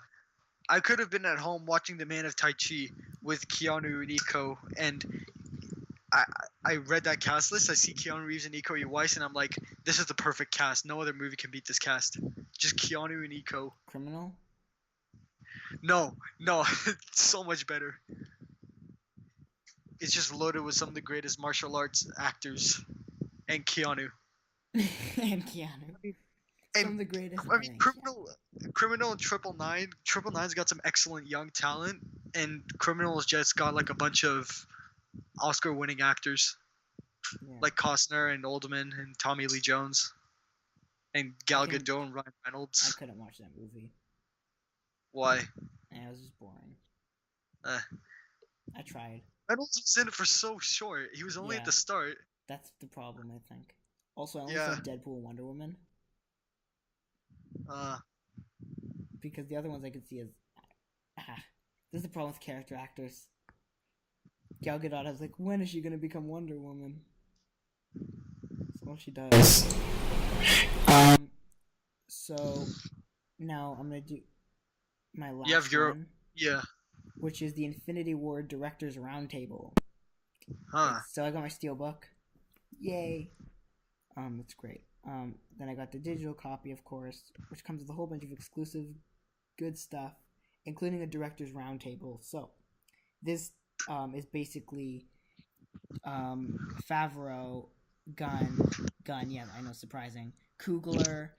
I could have been at home watching The Man of Tai Chi with Keanu and Iko, and I read that cast list. I see Keanu Reeves and Iko Uwais, and I'm like, this is the perfect cast. No other movie can beat this cast. Just Keanu and Iko. Criminal? No, it's so much better. It's just loaded with some of the greatest martial arts actors, and Keanu. And Keanu. Some of the greatest. I mean, Criminal and Triple Nine's got some excellent young talent, and Criminal's just got like a bunch of Oscar-winning actors, like Costner and Oldman and Tommy Lee Jones, and Gal Gadot and Ryan Reynolds. I couldn't watch that movie. Why? Yeah, it was just boring. I tried. Reynolds was in it for so short. He was only at the start. That's the problem, I think. Also, I only saw Deadpool and Wonder Woman. Because the other ones I could see as this is the problem with character actors. Gal Gadot, I was like, when is she gonna become Wonder Woman? So what she does. So now I'm gonna do my last one. Yeah. Which is the Infinity War Directors Roundtable. Huh. So I got my steelbook. Yay. That's great. Then I got the digital copy, of course, which comes with a whole bunch of exclusive good stuff, including a director's roundtable. So this is basically Favreau, Gunn, yeah, I know, surprising, Coogler,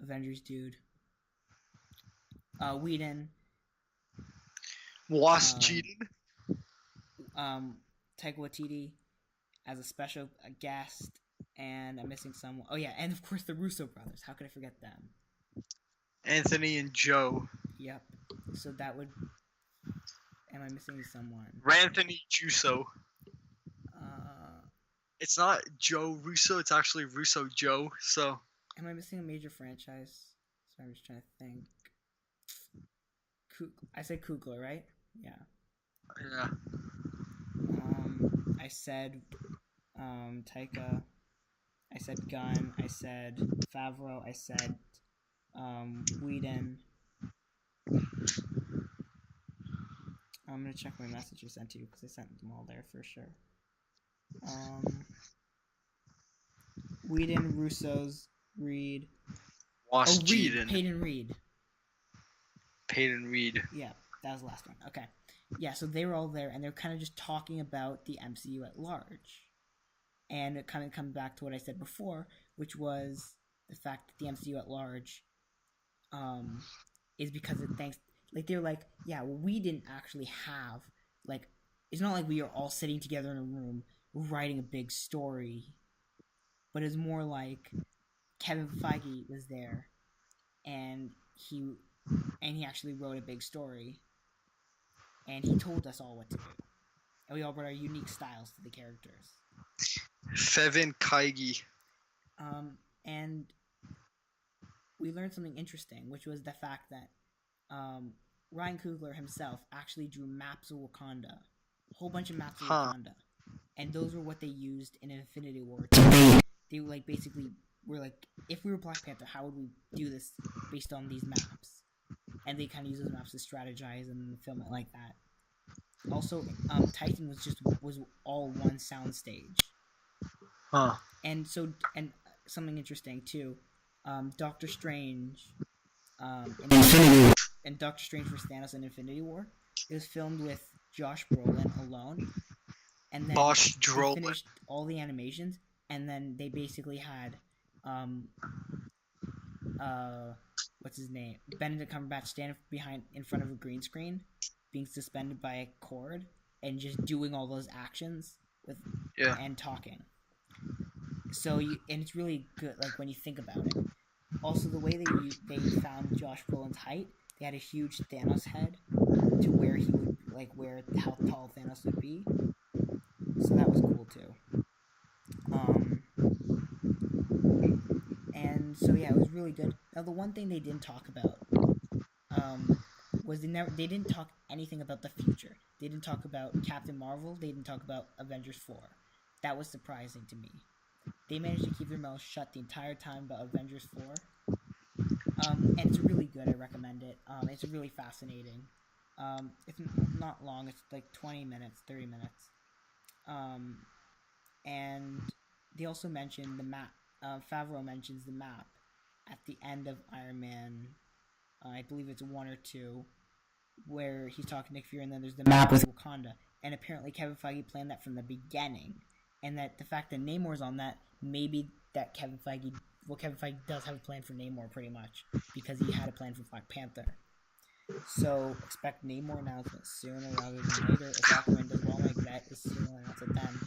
Avengers dude, Whedon, Cheating, Taika Waititi as a special guest, and I'm missing someone. Oh yeah, and of course the Russo brothers. How could I forget them? Anthony and Joe. Yep. So that would. Am I missing someone? Ranthony Jusso. It's not Joe Russo. It's actually Russo Joe. So. Am I missing a major franchise? So I'm just trying to think. I said Coogler, right? Yeah. Yeah. I said Taika. I said Gunn. I said Favreau. I said Whedon. I'm gonna check my messages sent to you because I sent them all there for sure. Whedon, Russo's, Reed. Cheating. Peyton Reed. Yeah, that was the last one. Okay. Yeah, so they were all there, and they're kind of just talking about the MCU at large. And it kind of comes back to what I said before, which was the fact that the MCU at large is because of thanks... Like, they're like, yeah, well, we didn't actually have... Like, it's not like we are all sitting together in a room writing a big story. But it's more like Kevin Feige was there, and he actually wrote a big story. And he told us all what to do. And we all brought our unique styles to the characters. Kevin Feige. And we learned something interesting, which was the fact that Ryan Coogler himself actually drew maps of Wakanda whole bunch of maps of Huh. Wakanda, and those were what they used in Infinity War. They like basically were like, if we were Black Panther, how would we do this based on these maps? And they kind of use those maps to strategize and film it like that. Also, Titan was all one sound stage. Huh. And something interesting too, Doctor Strange, and Doctor Strange vs. Thanos in Infinity War, it was filmed with Josh Brolin alone, and then they finished all the animations, and then they basically had, what's his name, Benedict Cumberbatch stand in front of a green screen, being suspended by a cord, and just doing all those actions and talking. So and it's really good, like when you think about it. Also, the way they found Josh Brolin's height, they had a huge Thanos head to where he would how tall Thanos would be. So that was cool too. And so yeah, it was really good. Now the one thing they didn't talk about was they didn't talk anything about the future. They didn't talk about Captain Marvel. They didn't talk about Avengers 4. That was surprising to me. They managed to keep their mouths shut the entire time about Avengers 4. And it's really good. I recommend it. It's really fascinating. It's not long. It's like 20 minutes, 30 minutes. And they also mentioned the map. Favreau mentions the map at the end of Iron Man. I believe it's 1 or 2, where he's talking to Nick Fury, and then there's the map with Wakanda. And apparently Kevin Feige planned that from the beginning. And that the fact that Namor's on that, maybe that Kevin Feige does have a plan for Namor pretty much, because he had a plan for Black Panther. So expect Namor announcement sooner rather than later. If Aquaman does well, my bet is soon we'll announce it then.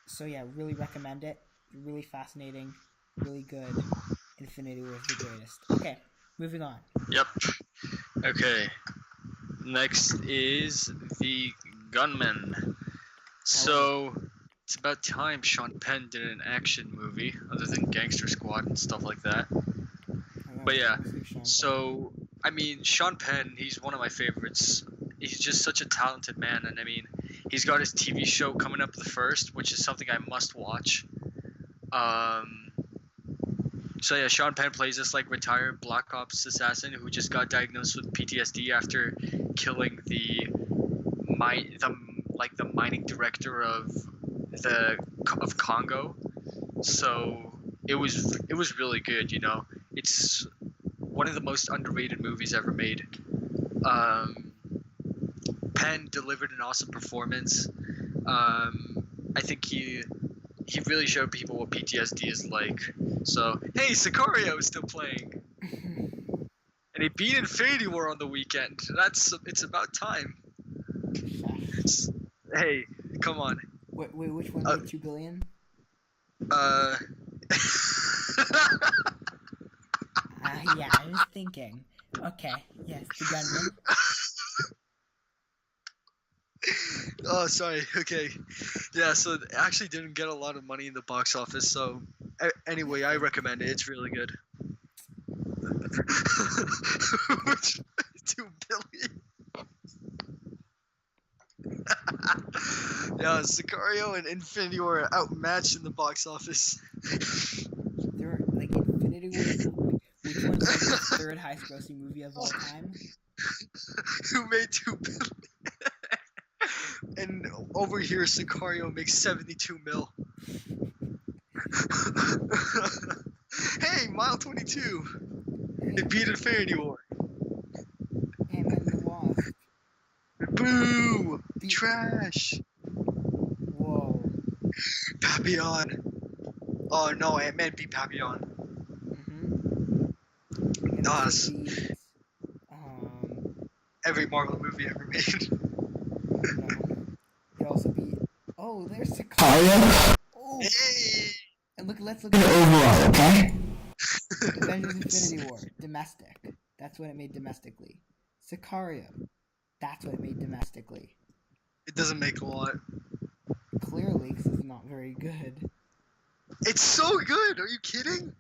So yeah, really recommend it. Really fascinating, really good. Infinity War is the greatest. Okay, moving on. Yep. Okay. Next is The Gunman. So it's about time Sean Penn did an action movie other than Gangster Squad and stuff like that. But yeah, so I mean, Sean Penn, he's one of my favorites. He's just such a talented man, and I mean, he's got his TV show coming up the 1st, which is something I must watch. So yeah, Sean Penn plays this like retired Black Ops assassin who just got diagnosed with PTSD after killing the mining director of Congo. So it was really good, you know. It's one of the most underrated movies ever made. Penn delivered an awesome performance. I think he really showed people what PTSD is like. So, hey, Sicario is still playing. And he beat Infinity War on the weekend. It's about time. Hey, come on. Wait, which one made $2 billion? Yeah, I was thinking. Okay, yes, The Gunman. Oh, sorry. Okay. Yeah, so it actually didn't get a lot of money in the box office, so anyway, I recommend it. It's really good. Which $2 billion. Yeah, Sicario and Infinity War are outmatched in the box office. There were, like, Infinity War. Which one's like the 3rd highest grossing movie of all time? Who made $2 billion? And over here, Sicario makes 72 mil. Hey, Mile 22. It beat Infinity War. Ant-Man the Wasp. Boo! Trash. Whoa. Papillon. Oh no, Ant-Man beat Papillon. Nice. Every Marvel movie ever made. No. It also beat. Oh, there's Sicario. Oh. Hey. And let's look at it overall, okay? Avengers Infinity War, domestic. That's what it made domestically. Sicario, that's what it made domestically. It doesn't make a lot. Clearly, because it's not very good. It's so good. Are you kidding?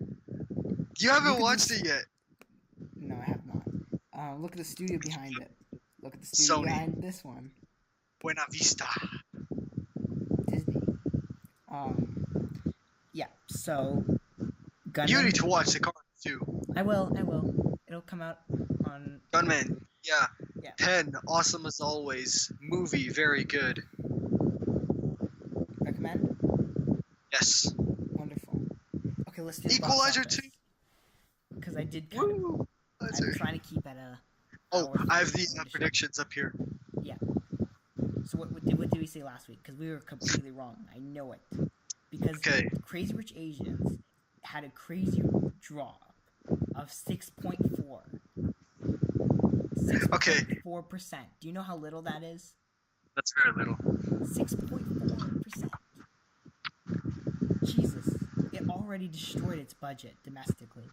You haven't watched it yet. No, I have not. Look at the studio behind it. Look at the studio Sony. behind this one. Buena Vista. Disney. Yeah. So, Gunman. You need to watch the card too. I will. It'll come out on. Gunman. Yeah. Yeah. 10. Awesome as always. Movie. Very good. Recommend. Yes. Wonderful. Okay, let's do the Equalizer 2. Because I did kind of. Woo! I'm trying to keep at a. Oh, hour I have 30 the edition. predictions up here. Yeah. So what did we say last week? Because we were completely wrong. I know it. Because Okay. Crazy Rich Asians had a crazy drop of 6.4. Okay. 6.4%. Do you know how little that is? That's very little. 6.4%. Jesus. It already destroyed its budget domestically.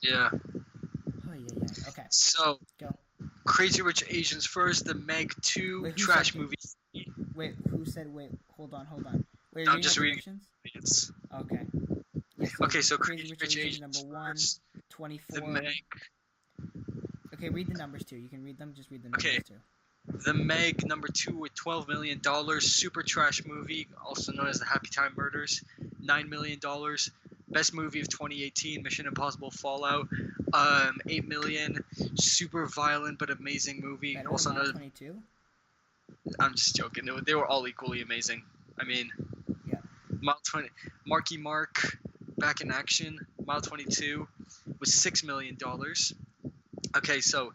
Yeah. Oh, yeah. Okay, So, go. Crazy Rich Asians first. The Meg 2. Wait, who Trash said- movie. Wait, who said wait? Hold on. Wait, I'm are you just reading reading. our It's predictions? Okay. Yeah, Okay, so Crazy Rich Asians Asians number 1, first. 24. The Meg. Okay, read the numbers too. You can read them. Just read the numbers Okay. too. The Meg number 2 with $12 million. Super trash movie, also known as the Happy Time Murders. $9 million. Best movie of 2018. Mission Impossible Fallout. 8 million. Super violent but amazing movie. Better Also than known. 22. I'm just joking. They were all equally amazing. I mean. Yeah. Mile 20. Marky Mark. Back in action. Mile 22 was $6 million. Okay, so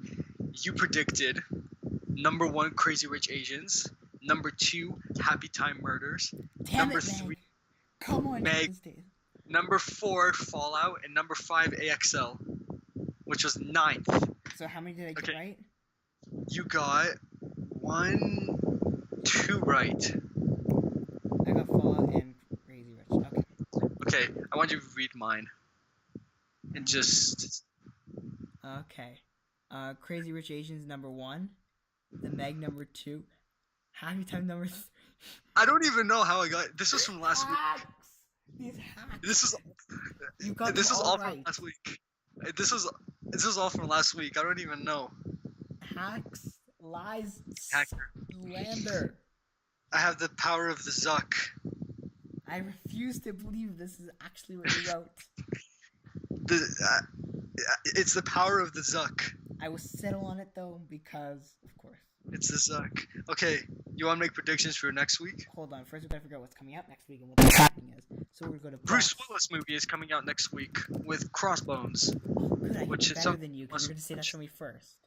you predicted number 1 Crazy Rich Asians, number 2 Happy Time Murders, Damn number it, Meg. 3, Come on, Meg. Tuesday. number 4 Fallout, and number 5 AXL, which was 9th. So how many did I get Okay. right? You got 1, 2 right. I got Fallout and Crazy Rich. Okay. Okay, I want you to read mine. And just Okay. Crazy Rich Asians number 1. The Meg number 2. Happy Time number 3. I don't even know how I got. This was from last week. Hacks! These hacks. This is You got this them was all all right. from last week. This was all from last week. I don't even know. Hacks, lies, Hacker. slander. I have the power of the Zuck. I refuse to believe this is actually what you wrote. It's the power of the Zuck. I will settle on it though because, of course. It's the Zuck. Okay, you want to make predictions for next week? Hold on, first we gotta figure out what's coming out next week and what the tracking is. So we're gonna go to Bruce Box. Willis movie is coming out next week with Crossbones. Oh, good, I which get is better some- than you because you're gonna say that's from me first.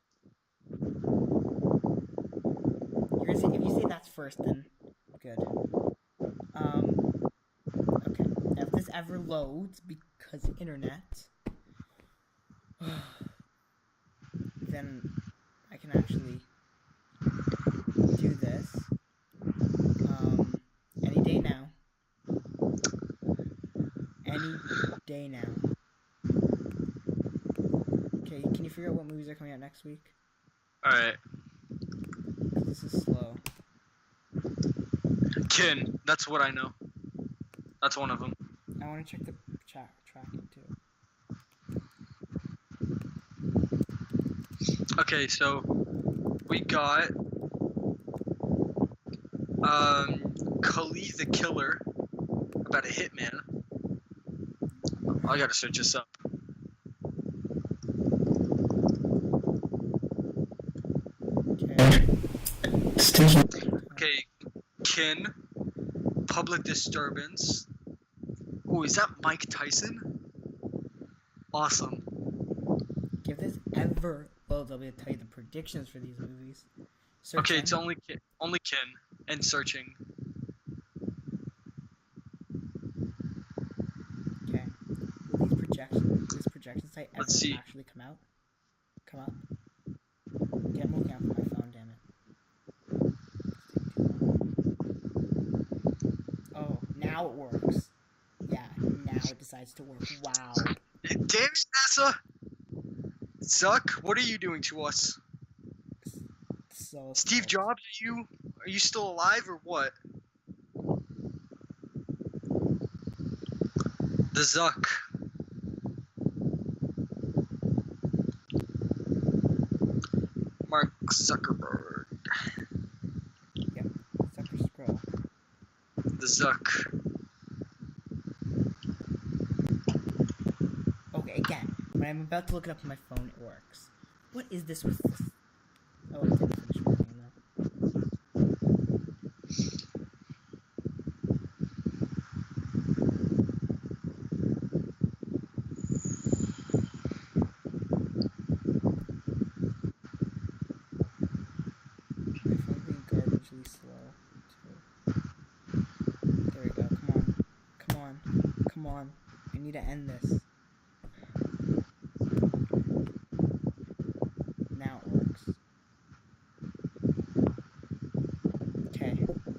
If you say that's first, then good. Okay. Now if this ever loads because internet, then I can actually do this. Any day now. Any day now. Okay, can you figure out what movies are coming out next week? Alright. 'Cause this is slow. Kin, that's what I know. That's one of them. I want to check the tracking too. Okay, so we got Khalil the Killer about a hitman. I gotta search this up. Okay. Okay, Kin, Public Disturbance. Oh, is that Mike Tyson? Awesome. If this ever loads, I'll be able to tell you the predictions for these movies. Search Okay, in. it's only Kin, and searching. Okay. Will this projection site ever Let's see. actually come up? Okay, I'm looking out for my phone, damn it. Oh, now it works. Yeah, now it decides to work. Wow. Damn it, NASA! Zuck, what are you doing to us? So Steve slow. Jobs, are you still alive or what? The Zuck. Mark Zuckerberg. The Zuck. Okay, again, when I'm about to look it up on my phone, it works. What is this with this? Oh, it didn't finish working though. My phone's being garbagely slow, too. There we go, come on. Come on. Come on. I need to end this. Now it works. Okay,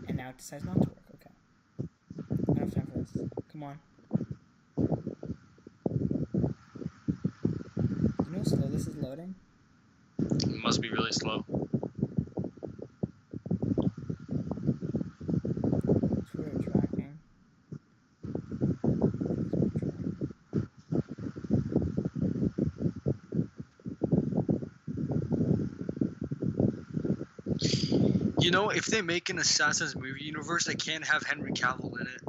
and now it decides not to work. Okay. I don't have time for this. Come on. You know how slow this is loading? It must be really slow. Twitter tracking. You know, if they make an Assassin's movie universe, they can't have Henry Cavill in it.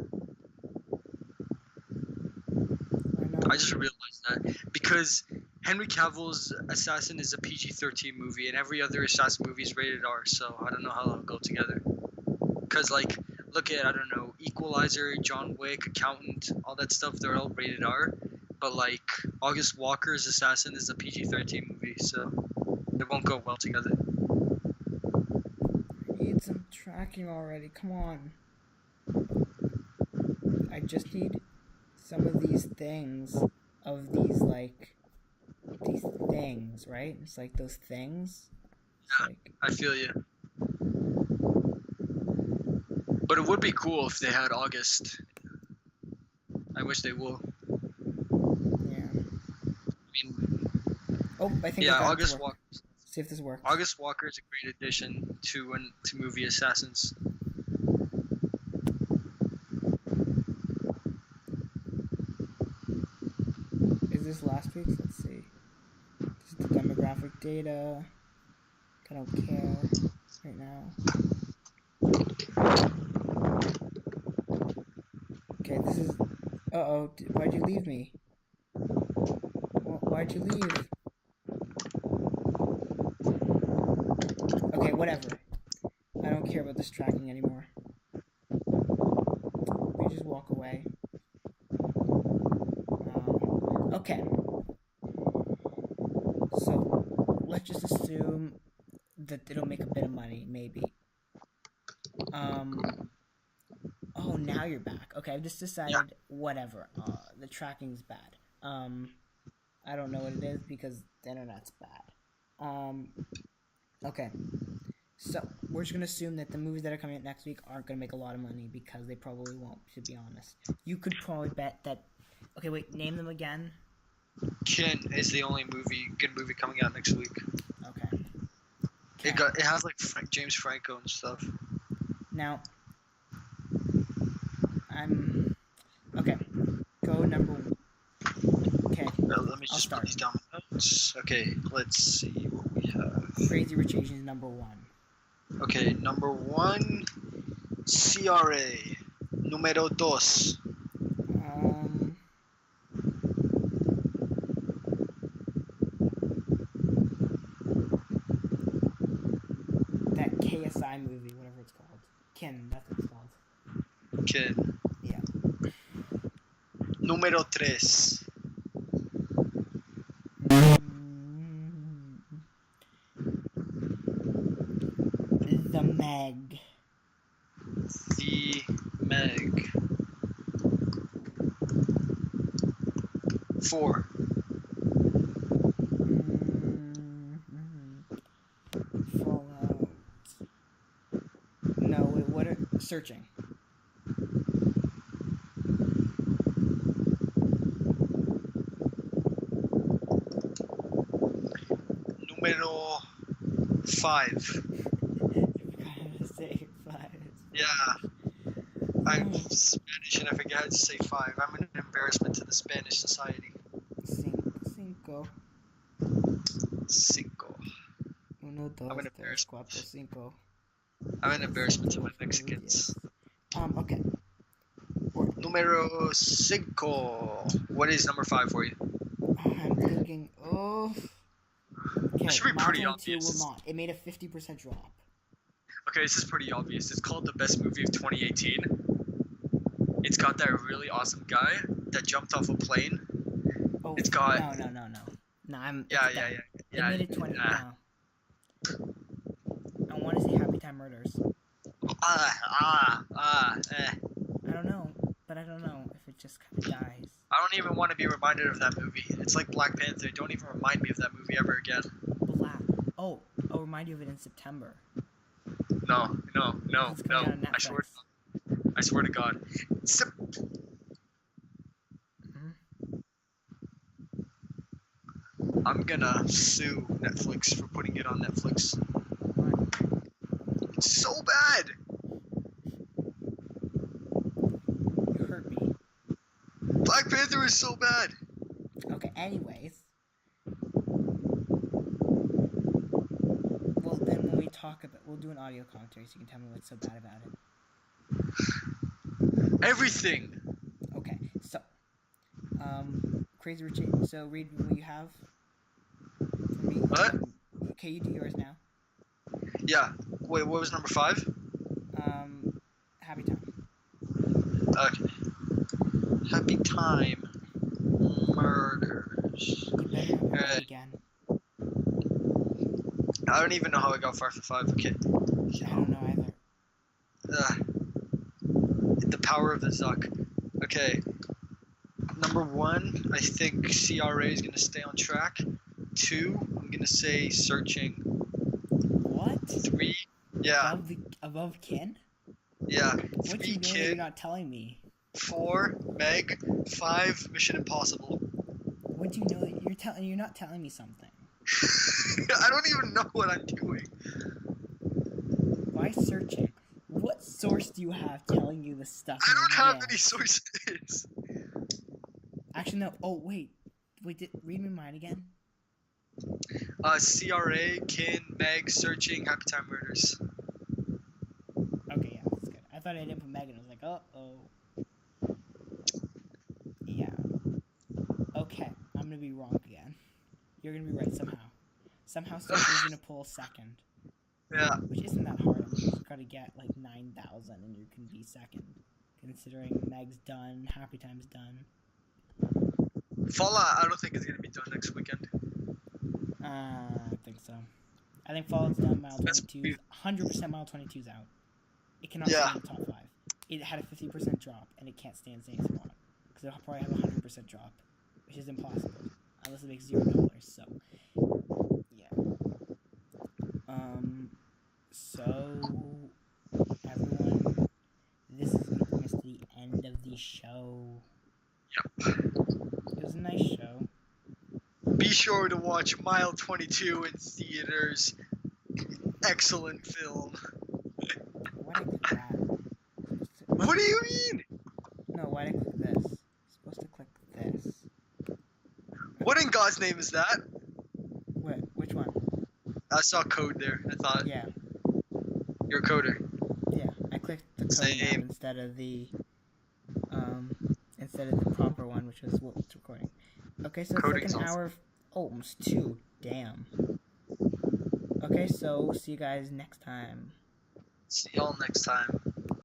Why not? I just realized that because Henry Cavill's Assassin is a PG-13 movie, and every other Assassin movie is rated R. So I don't know how they'll go together. Cause like, look at I don't know, Equalizer, John Wick, Accountant, all that stuff. They're all rated R. But like, August Walker's Assassin is a PG-13 movie, so they won't go well together. I need some tracking already. Come on. I just need some of these things. Of these, like, these things, right? It's like those things. It's Yeah, like, I feel you. But it would be cool if they had August. I wish they will. yeah. I mean, Oh, I think yeah, I got it to August work. Walker. See if this works. August Walker is a great addition to movie Assassins. Is this last week's? Let's see. This is the demographic data. I don't care right now. Okay, this is... Uh-oh, why'd you leave me? Why'd you leave? Okay, whatever. I don't care about this tracking anymore. We just walk away. Okay. So, let's just assume that it'll make a bit of money, maybe. Oh, now you're back. Okay, I've just decided, whatever. The tracking's bad. I don't know what it is because the internet's bad. Okay. So, we're just gonna assume that the movies that are coming out next week aren't gonna make a lot of money because they probably won't, to be honest. You could probably bet that... Okay, wait, name them again. Kin is the only good movie coming out next week. Okay. It has like James Franco and stuff. Now, okay. Go number. Okay. Let me I'll just start. put these down my notes. Okay, let's see what we have. Crazy Rich Asians number 1. Okay, number 1, CRA. Numero 2. That KSI movie, whatever it's called. Kin, that's what it's called. Kin. Yeah. Numero 3. The Meg. The Meg. 4. Fallout. No, wait, what are... Searching. Numero 5. You gotta say 5. Yeah. I'm Spanish and I forget how to say 5. I'm an embarrassment to the Spanish society. Cinco. 5. 1, 2, I'm an 3, 4, 5. I'm an embarrassment to my Mexicans. Okay. Numero 5. What is number 5 for you? I'm thinking, okay, This should be Mile pretty 22 obvious. will not. It made a 50% drop. Okay, this is pretty obvious. It's called the best movie of 2018. It's got that really awesome guy that jumped off a plane. Oh, It's got- no. No, I'm. Yeah. It made it 20. No. I want to say Happy Time Murders. I don't know, but I don't know if it just kind of dies. I don't even want to be reminded of that movie. It's like Black Panther. Don't even remind me of that movie ever again. Black. Oh, I'll remind you of it in September. No. It's coming out on Netflix. I swear to God. I'm gonna sue Netflix for putting it on Netflix. It's so bad. You hurt me. Black Panther is so bad. Okay, anyways. Well, then when we talk about, we'll do an audio commentary so you can tell me what's so bad about it. Everything. Okay, so, Crazy Rich Asians, so read what you have for me. What? Okay, you do yours now. Yeah. Wait, what was number 5? Happy Time. Okay. Happy Time Murders. You better not read it again. I don't even know how I got far for 5. Okay. I don't know either. The power of the Zuck. Okay. Number 1, I think CRA is going to stay on track. 2, I'm going to say Searching. What? 3, yeah. Above Kin? Yeah. What do 3, you know that Kid. you're not telling me? 4, Meg. 5, Mission Impossible. What do you know that you're not telling me something? I don't even know what I'm doing. Why searching? What source do you have telling you this stuff? I don't in have advance? any sources. Actually, no. Oh, wait, read me mine again. CRA, Kin, Meg, Searching, Happy Time Murders. Okay, yeah, that's good. I thought I didn't put Megan. I was like, uh-oh. Yeah. Okay, I'm gonna be wrong again. You're gonna be right somehow. Somehow Searcher's gonna pull second. Yeah. Which isn't that hard. I mean, you just gotta get like 9,000 and you can be second. Considering Meg's done, Happy Time's done. Fallout, I don't think it's going to be done next weekend. I think so. I think Fallout's done. Mile 22, 100% Mile 22's out. It cannot stay in the top 5. It had a 50% drop, and it can't stay in the same spot. Because it'll probably have a 100% drop, which is impossible. Unless it makes $0, so... yeah. So... everyone, this is going to bring us to the end of the show. Yep. It was a nice show. Be sure to watch Mile 22 in theaters. Excellent film. Why did I click that? What do you mean? No, why did I click this? I'm supposed to click this. What in God's name is that? What? Which one? I saw code there. I thought Yeah. you're a coder. Yeah. I clicked the code Same. tab instead of the proper one, which was what was recording. Okay, so it's like Coding's an awesome. hour. Oh, almost 2. Damn. Okay, so see you guys next time. See y'all next time.